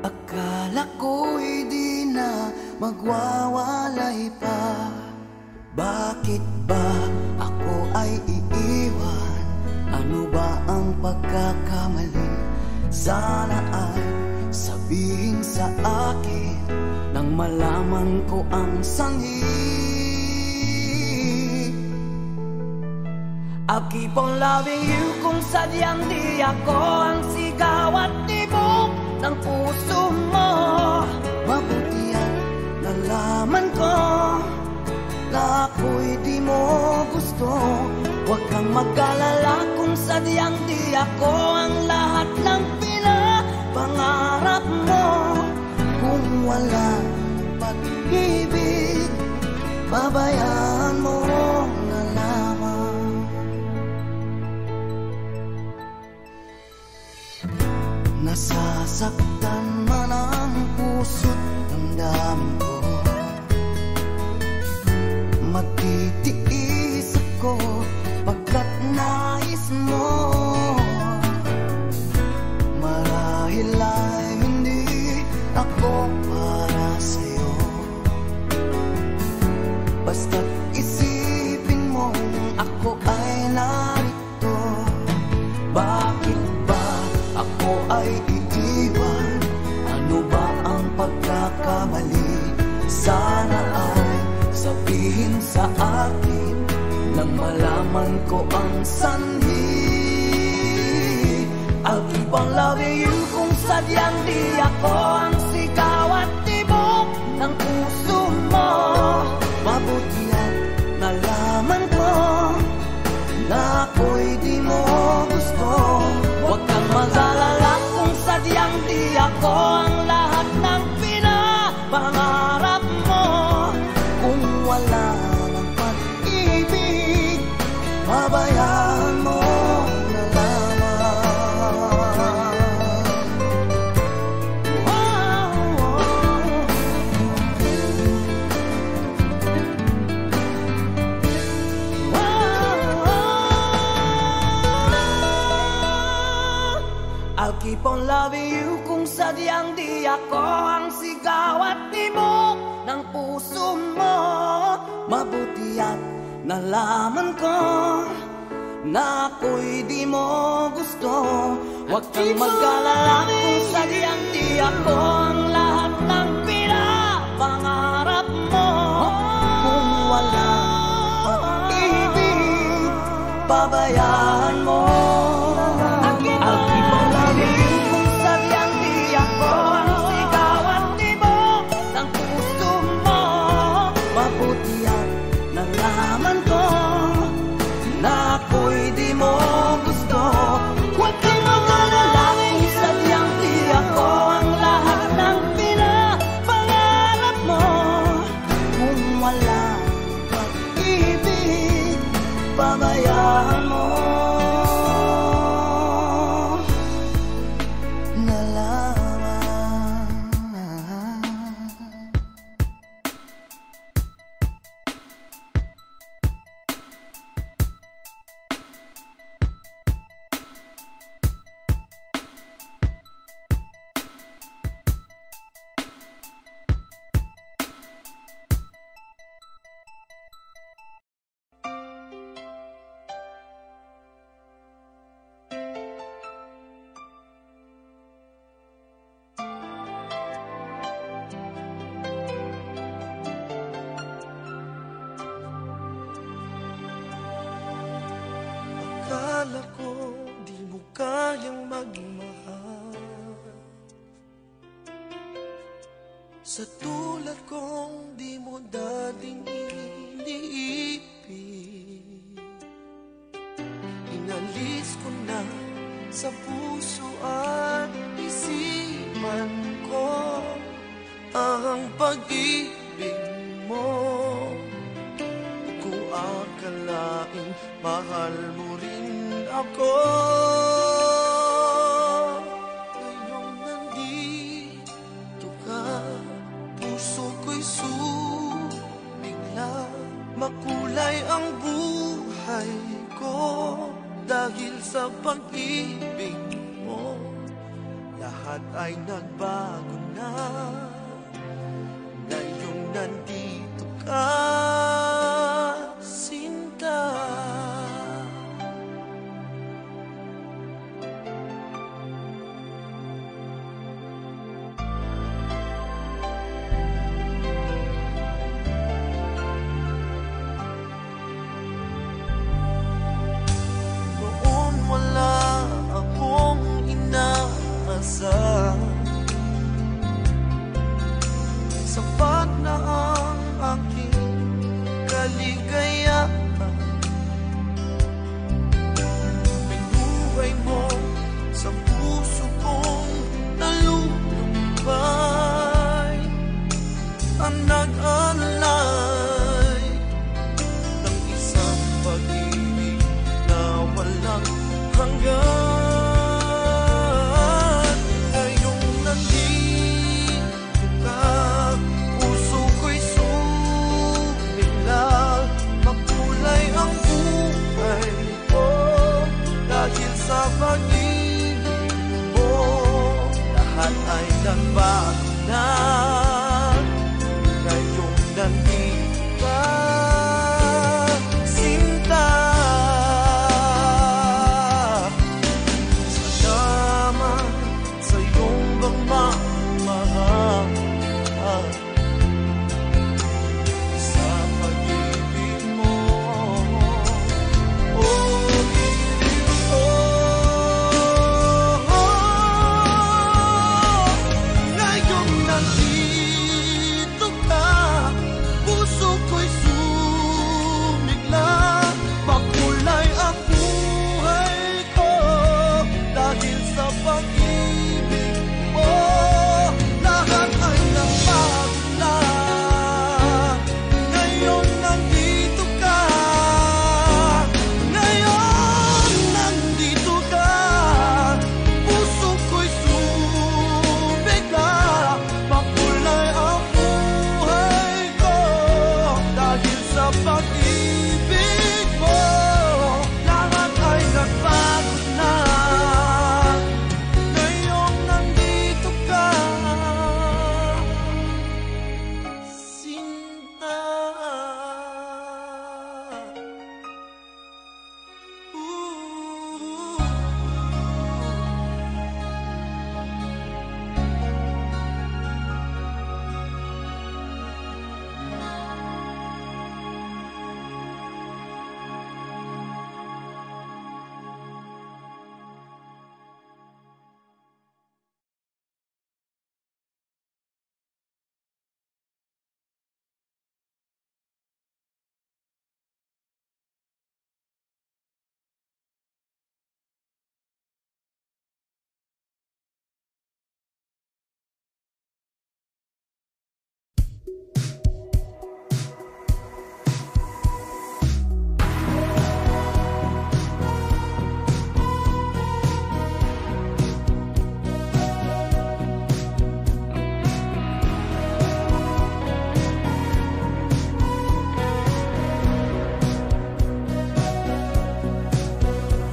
Akala ko'y di magwawalay pa. Bakit ba ako ay iiwan? Ano ba ang pagkakamali? Sana ay sabihin sa akin nang malaman ko ang sanhi. I'll keep on loving you kung sadyang di ako ang sigaw at tibok ng puso mo. Mabuti at nalaman ko na ako'y di mo gusto. Huwag kang mag-alala kung sadyang di ako ang lahat ng pinapangarap mo. Kung wala pag-ibig, babayaan mo na lamang. Nasasaktan man ang puso't damdamin ko, magtitiis ako pagkat nais mo. Marahil ay hindi ako para sa'yo, basta't isipin mo ako ay narito. Bakit ba ako ay iiwan? Ano ba ang pagkakamali? Sana ay sabihin sa akin nang malaman ko ang sanhi. I'll keep on loving you kung sadyang di ako ang sigaw at tibok ng puso mo. Mabuti at nalaman ko na ako'y di mo gusto. Huwag kang mag-alala kung sadyang di ako ang lahat ng pinapangarap mo. Kung wala ng pag-ibig, babayaan mo na lamang. I'll keep on loving you kung sadyang di ako ang sigaw at tibok ng puso mo. Mabuti at nalaman ko na ako'y di mo gusto. Huwag kang mag-alala kung sadyang di ako ang lahat ng pinapangarap mo. Kung wala pag-ibig, babayaan mo. I'll keep on loving you kung sadyang di ako ang sigaw at tibok ng puso mo. Mabuti at nalaman ko na ako'y di mo gusto. Huwag kang mag-alala kung sadyang di ako ang lahat ng pinapangarap mo. Kung wala pag-ibig, babayaan mo na lamang. Akala ko di mo kayang magmahal, sa tulad kong di mo dating iniibig. Inalis ko na sa puso at isipan ko ang pag-ibig mo. Kung akalain mahal mo rin ako, ngayong nandito ka, puso ko'y sumigla. Makulay ang buhay ko dahil sa pag-ibig mo. Lahat ay nagbago na ngayong sapat na ang aking kaligayahan. Binuhay mo sa puso kong nalulumbay, ang nag-alay ng isang pag-ibig na walang hanggan. Ngayong nandito ka, puso ko'y sumilang, makulay ang buhay ko dahil sa pag-ibig mo. Lahat ay nagbago na ngayong nandito ka, sinta. Salamat sa iyong pagmamahal, sa pag-ibig mo. Oh, ngayong nandito ka, puso ko'y sumigla, makulay ang buhay ko dahil sa pag-ibig mo. Lahat ay nagbago na ngayon nandito ka, ngayon nandito ka, puso ko'y sumigla, makulay ang buhay ko dahil sa pag-ibig mo. Lahat ay nagbago na ngayong nandito ka, sinta.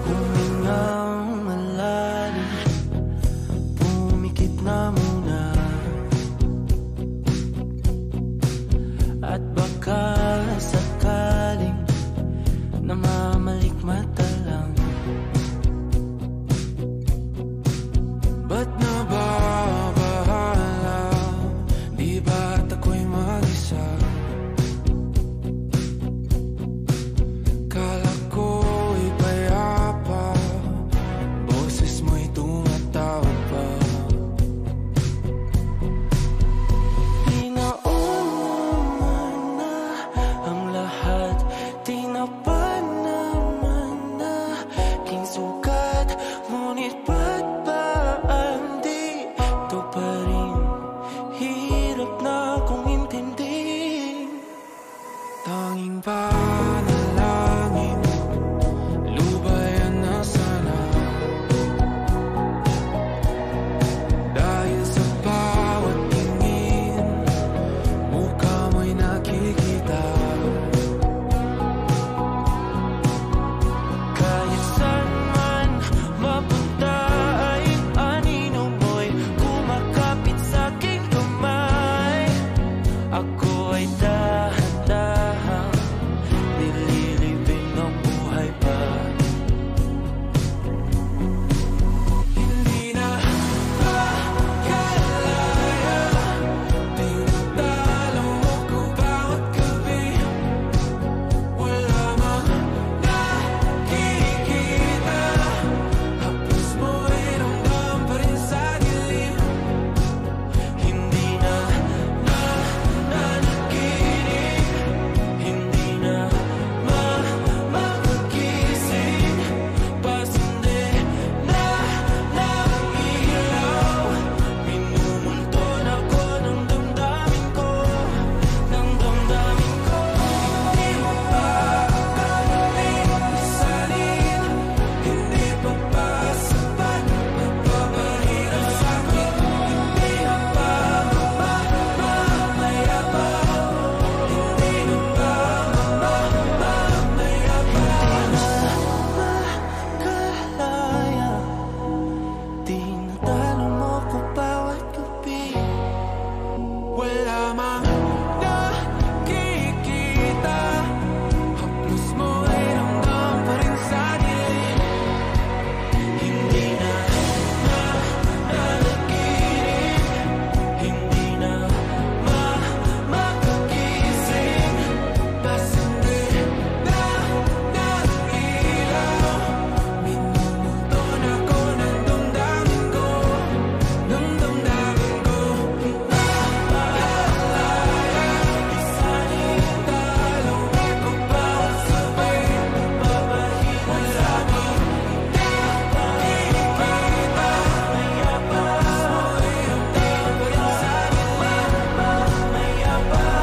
Humingang malalim, pumikit na muna, at baka sakaling namamalikmata lang. Ba't nababahala? Di ba't ako'y mag-isa? Kala ko'y payapa, boses mo'y tumatawag pa. Di naman na ang lahat, di na pa naman na king sukat, ngunit ba't ba andito pa rin? Hirap na kong intindihin. Tanging panalangin, lubayan na sana, dahil sa bawat tingin, mukha mo'y nakikita. Kahit saan man mapunta ay anino mo'y kumakapit sa aking kamay. Ako ay dahan-dahan nililibing ang buhay pa. Hindi na makalaya, tinatalo ko bawat gabi. Wala mang nakikita, hapos mo'y ramdam pa rin sa dilim. Hindi na makalaya, lamang nakikita. Haplos mo ay ramdam pa rin sa dilim. Hindi na managinip, hindi na makagising. Pasindi na ng ilaw, minumuton ako ng damdamin ko, ng damdamin ko. Napaalala, isanin talong ako pa sabay papahinga sa amin. Nakikita, mayabas mo ay ramdam pa rin sa akin, mayabas.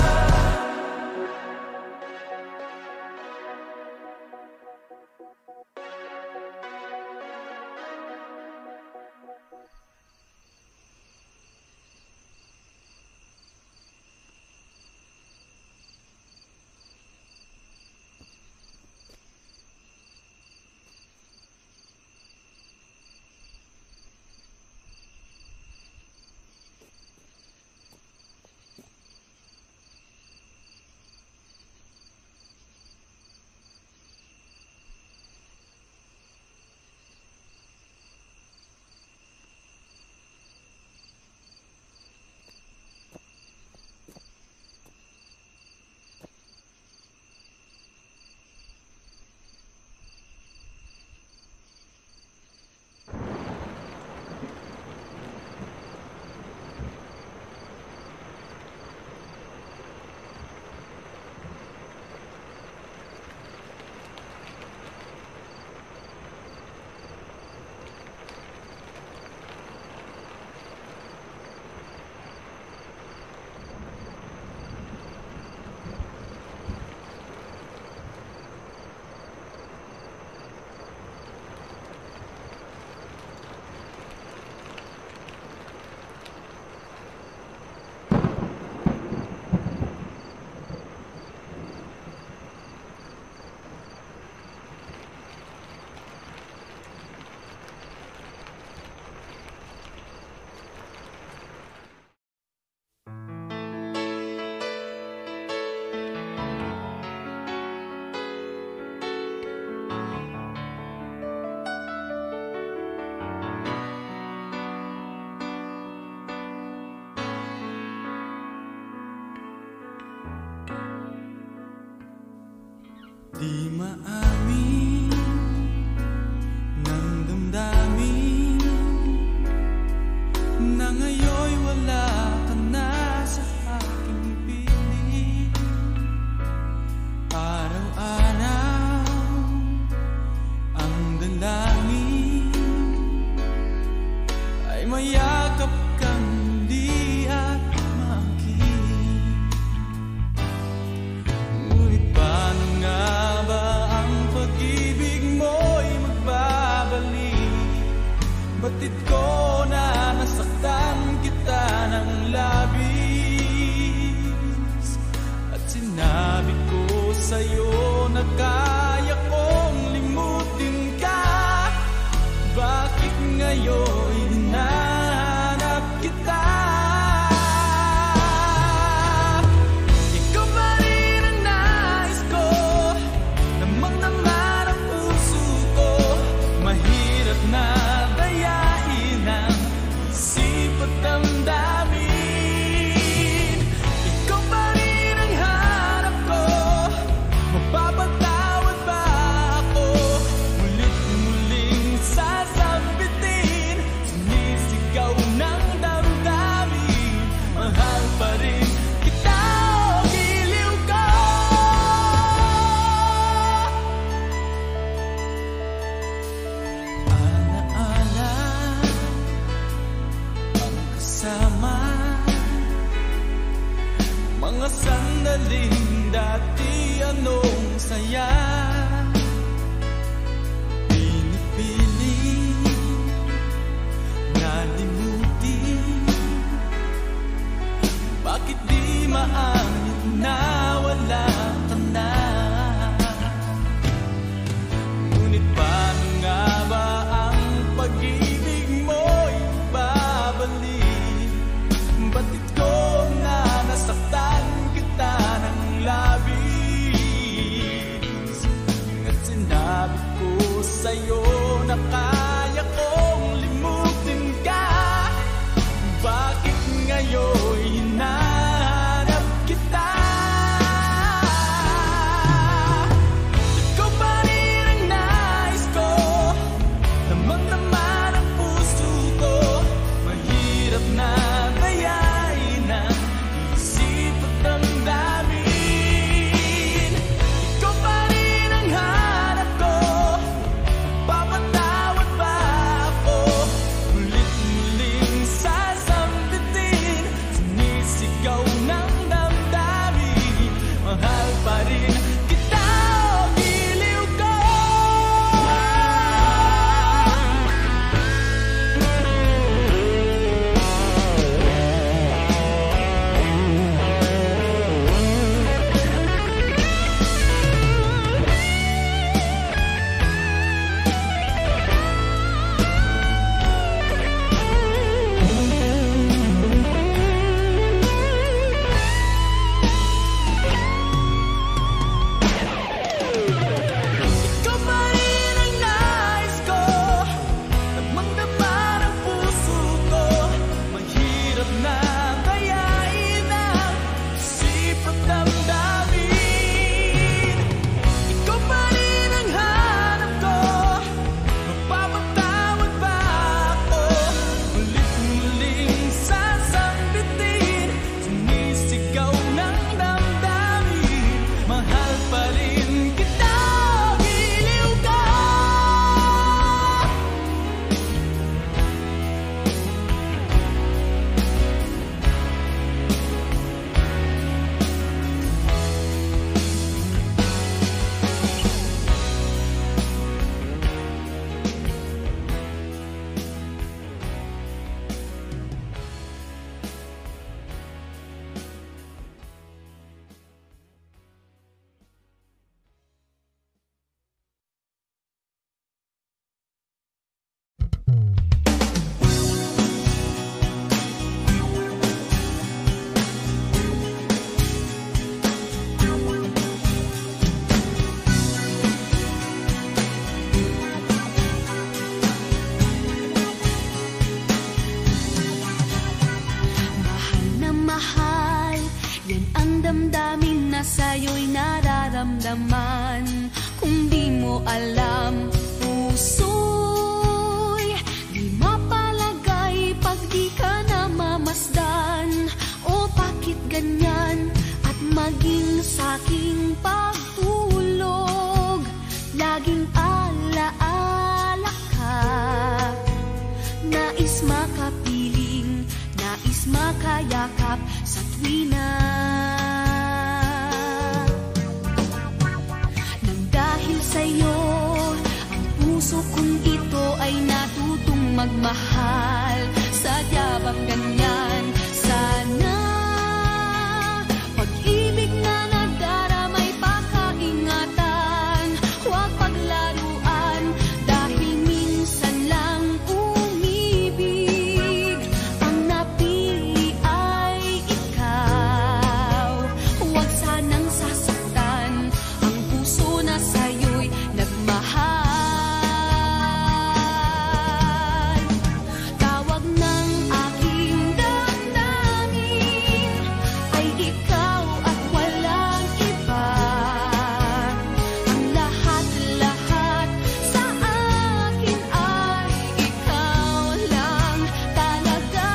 Di maamin ng damdamin na ngayon'y wala ka na sa aking piling. Araw-araw ang dalangin ay mayakap kang muli at makinig. Ngunit paano nga ba ang pag-ibig mo'y magbabalik? Batid ko na nasaktan kita ng labis, at sinabi ko sa'yo na kaya kong limutin ka. Bakit ngayon hinahanap kita? Ikaw pa rin ang nais ko, namang naman ang puso ko. Mahirap na dayain ang isip at damdamin. Ikaw pa rin ang hanap ko, mapapatawad ba ako? Mulit-muling sasabitin, sumisigaw ng damdamin. Mahal pa rin kita, o giliw ko. Alaala ang kasama, mga sandaling dati anong saya. Pinipiling nalimutin, bakit di maangit na wala ka na? Ngunit paano nga ba ang pag-ibig mo'y babalik? Batid ko na damdamin na sa'yo'y nararamdaman. Kung di mo alam, puso'y di mapalagay pag di ka namamasdan. O bakit ganyan? At maging sa'king pagtulog, laging alaala ka. Nais makapiling, nais makayakap sa tuwina. Nang dahil sa'yo, ang puso kong ito ay natutong magmahal. Sadya bang ganyan? Sana pag-ibig na nagdaramay pakaingatan. Huwag paglaruan dahil minsan lang umibig. Ang napili ay ikaw. Huwag sanang sasaktan ang puso na sa'yo'y nagmahal. Tawag ng aking damdamin ay ikaw at walang iba. Ang lahat-lahat sa akin ay ikaw lang talaga.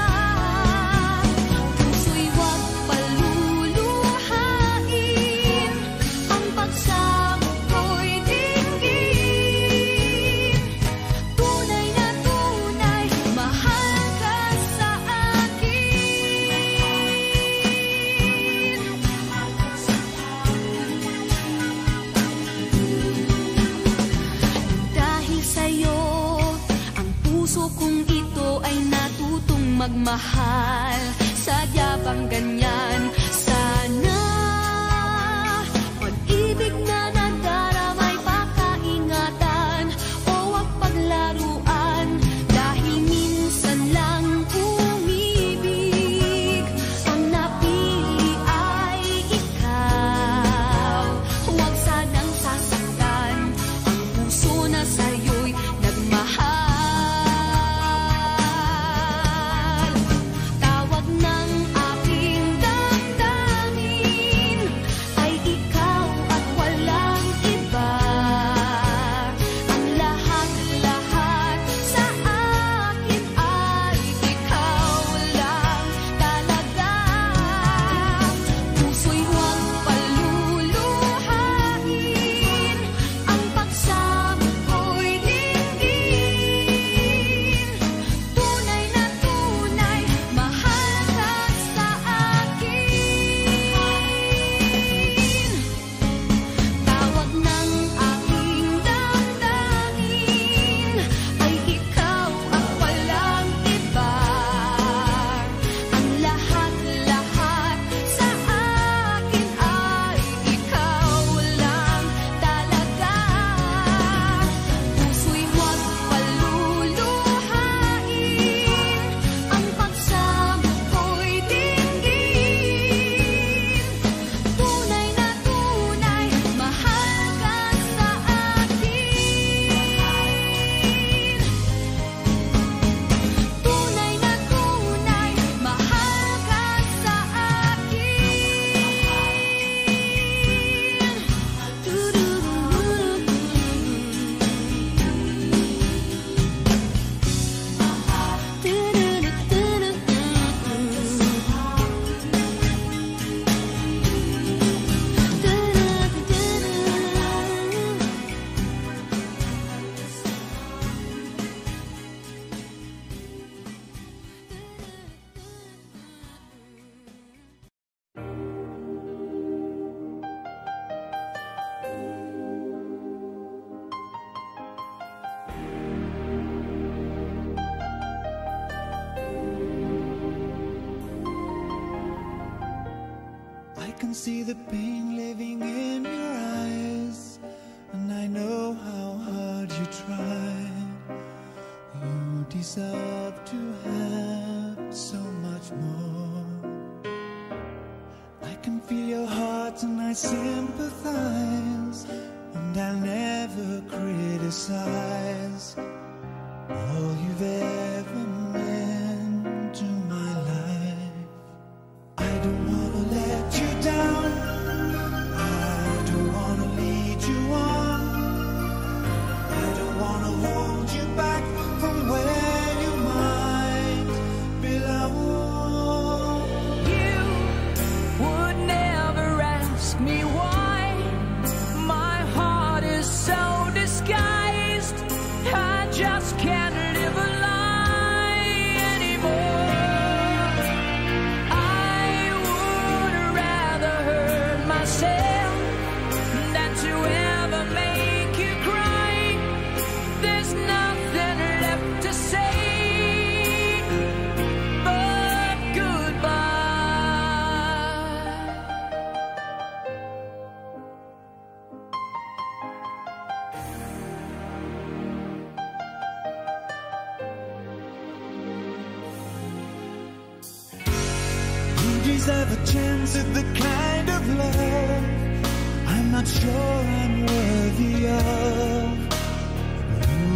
Puso'y huwag paluluhain, ang pagsamo ko'y dinggin. Tunay na tunay, mahal ka sa akin. Dahil sa'yo, ang puso kong ito ay natutong magmahal. Sadya bang ganyan? Sana pag-ibig na nagdaramay pakaingatan. O wag paglaruan dahil minsan lang umibig. Ang napili ay ikaw. Huwag sanang sasaktan ang puso na sa'yo'y nagmahal. Tawag ng aking damdamin ay ikaw at walang iba. Ang lahat-lahat sa akin ay ikaw lang talaga. Puso'y huwag paluluhain, ang pagsamo ko'y dinggin. Tunay na tunay, mahal ka sa akin. Tawag ng aking damdamin ay ikaw at walang iba. Ang lahat-lahat sa akin ay ikaw lang talaga. Puso'y huwag paluluhain, ang pagsamo ko'y dinggin. Tunay na tunay, mahal ka sa akin. Tunay na tunay, mahal ka sa I can see the pain living in your eyes, and I know how hard you tried. You deserve to have so much more. I can feel your heart and I sympathize, and I'll never criticize all you've ever meant to my life. I don't wanna let you down, have a chance at the kind of love I'm not sure I'm worthy of.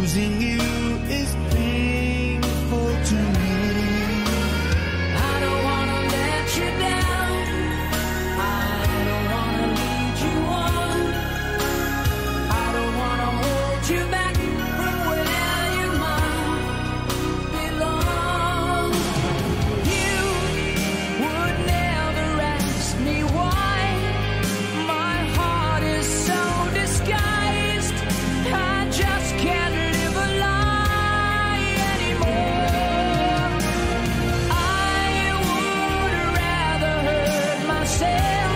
Losing you is painful to me. I don't wanna let you down. I don't wanna lead you on. I don't wanna hold you back from where you might belong. You would never ask me why. My heart is so disguised. I just can't live a lie anymore. I would rather hurt myself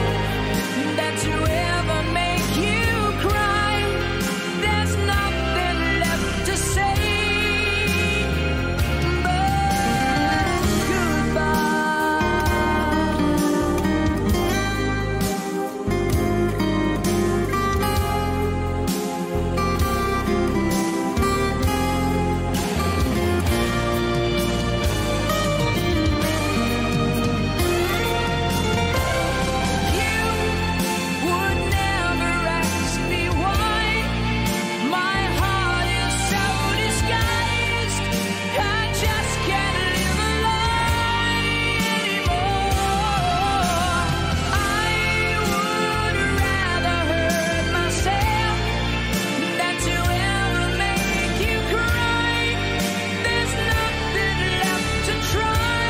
than to ever make you cry. There's nothing left to say but you would never ask me why. My heart is so disguised. I just can't live a lie anymore. I would rather hurt myself than to ever make you cry. There's nothing left to try,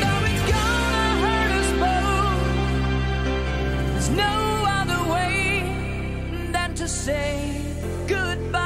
though it's gonna hurt us both. There's no other way than to say goodbye.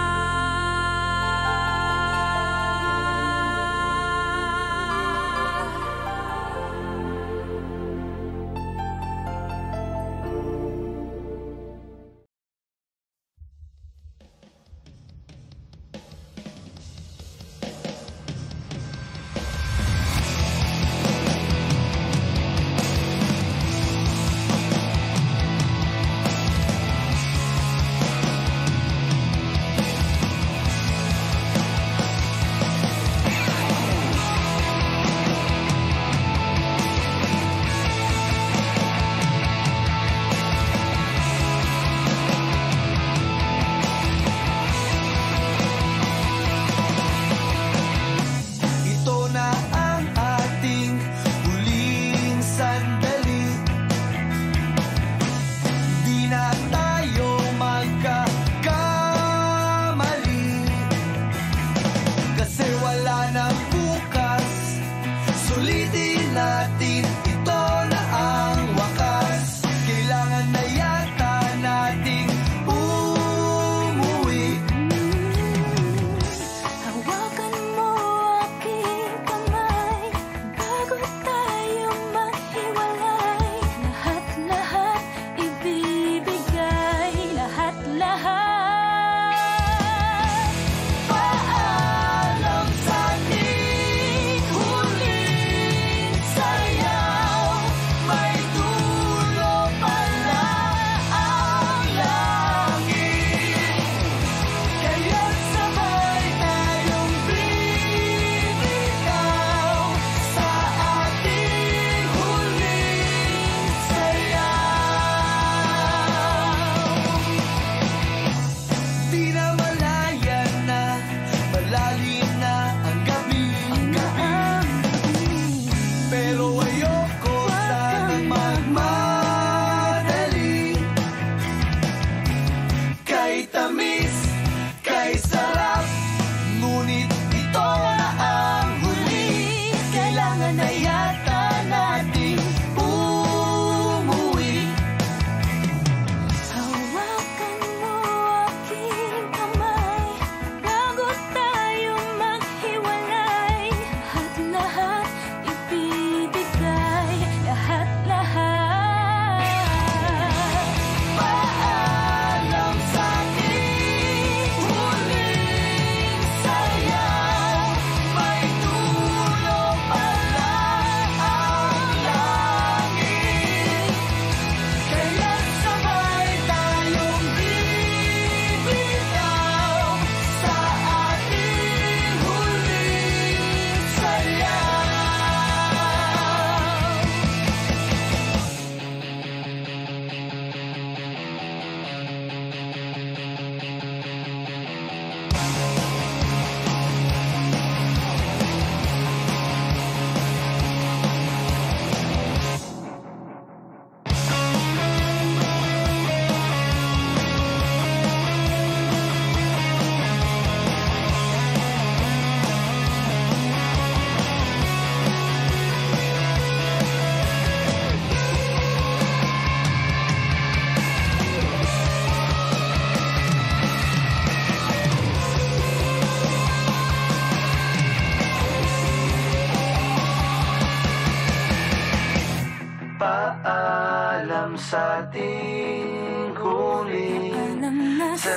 Alam sa ating huling Alam na sa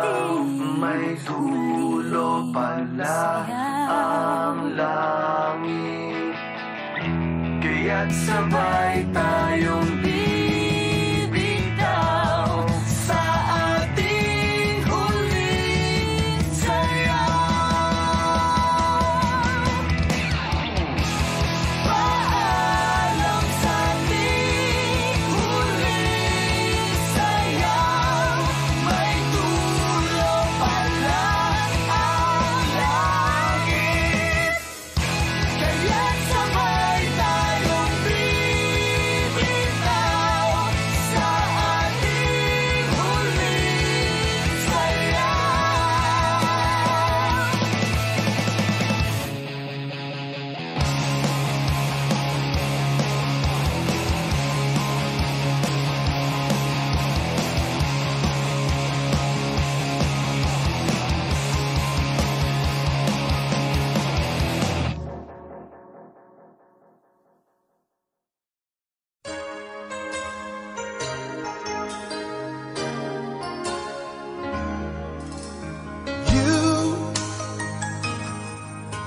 ating may dulo pala ang langit. Kaya't sabay tayong bibitaw sa ating huling sayaw. Paalam sa ating huling sayaw, may dulo pala ang langit. Kaya't sabay tayong bibitaw sa ating huling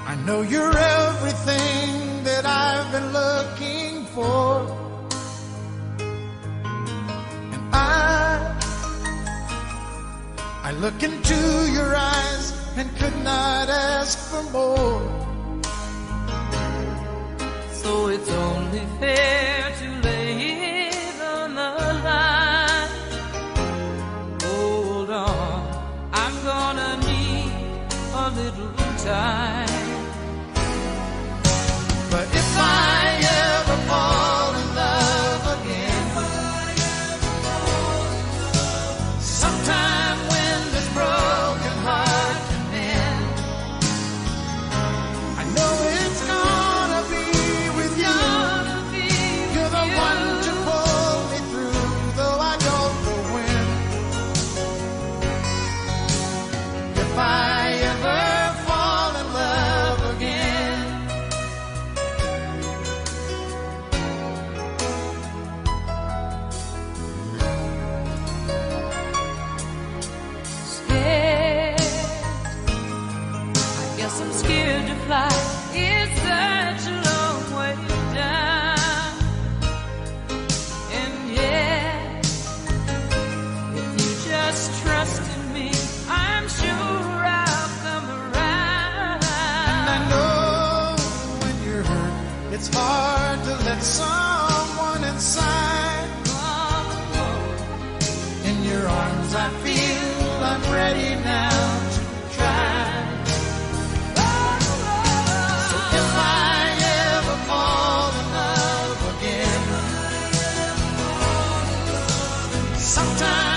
I know you're everything that I've been looking for. And I look into your eyes and could not ask for more. So it's only fair to lay it on the line. Hold on, I'm gonna need a little time. But if I ever fall in love again, sometime when this broken heart can mend, I know it's gonna be with you. You're the one to pull me through, though I don't know when. If I ever fall in love again, Scared, I guess I'm scared to fly. It's such a long way down. And yet, if you just trust in me, I'm sure I'll come around. I know when you're hurt, it's hard to let someone inside. In your arms I feel I'm ready now to try. So if I ever fall in love again, sometime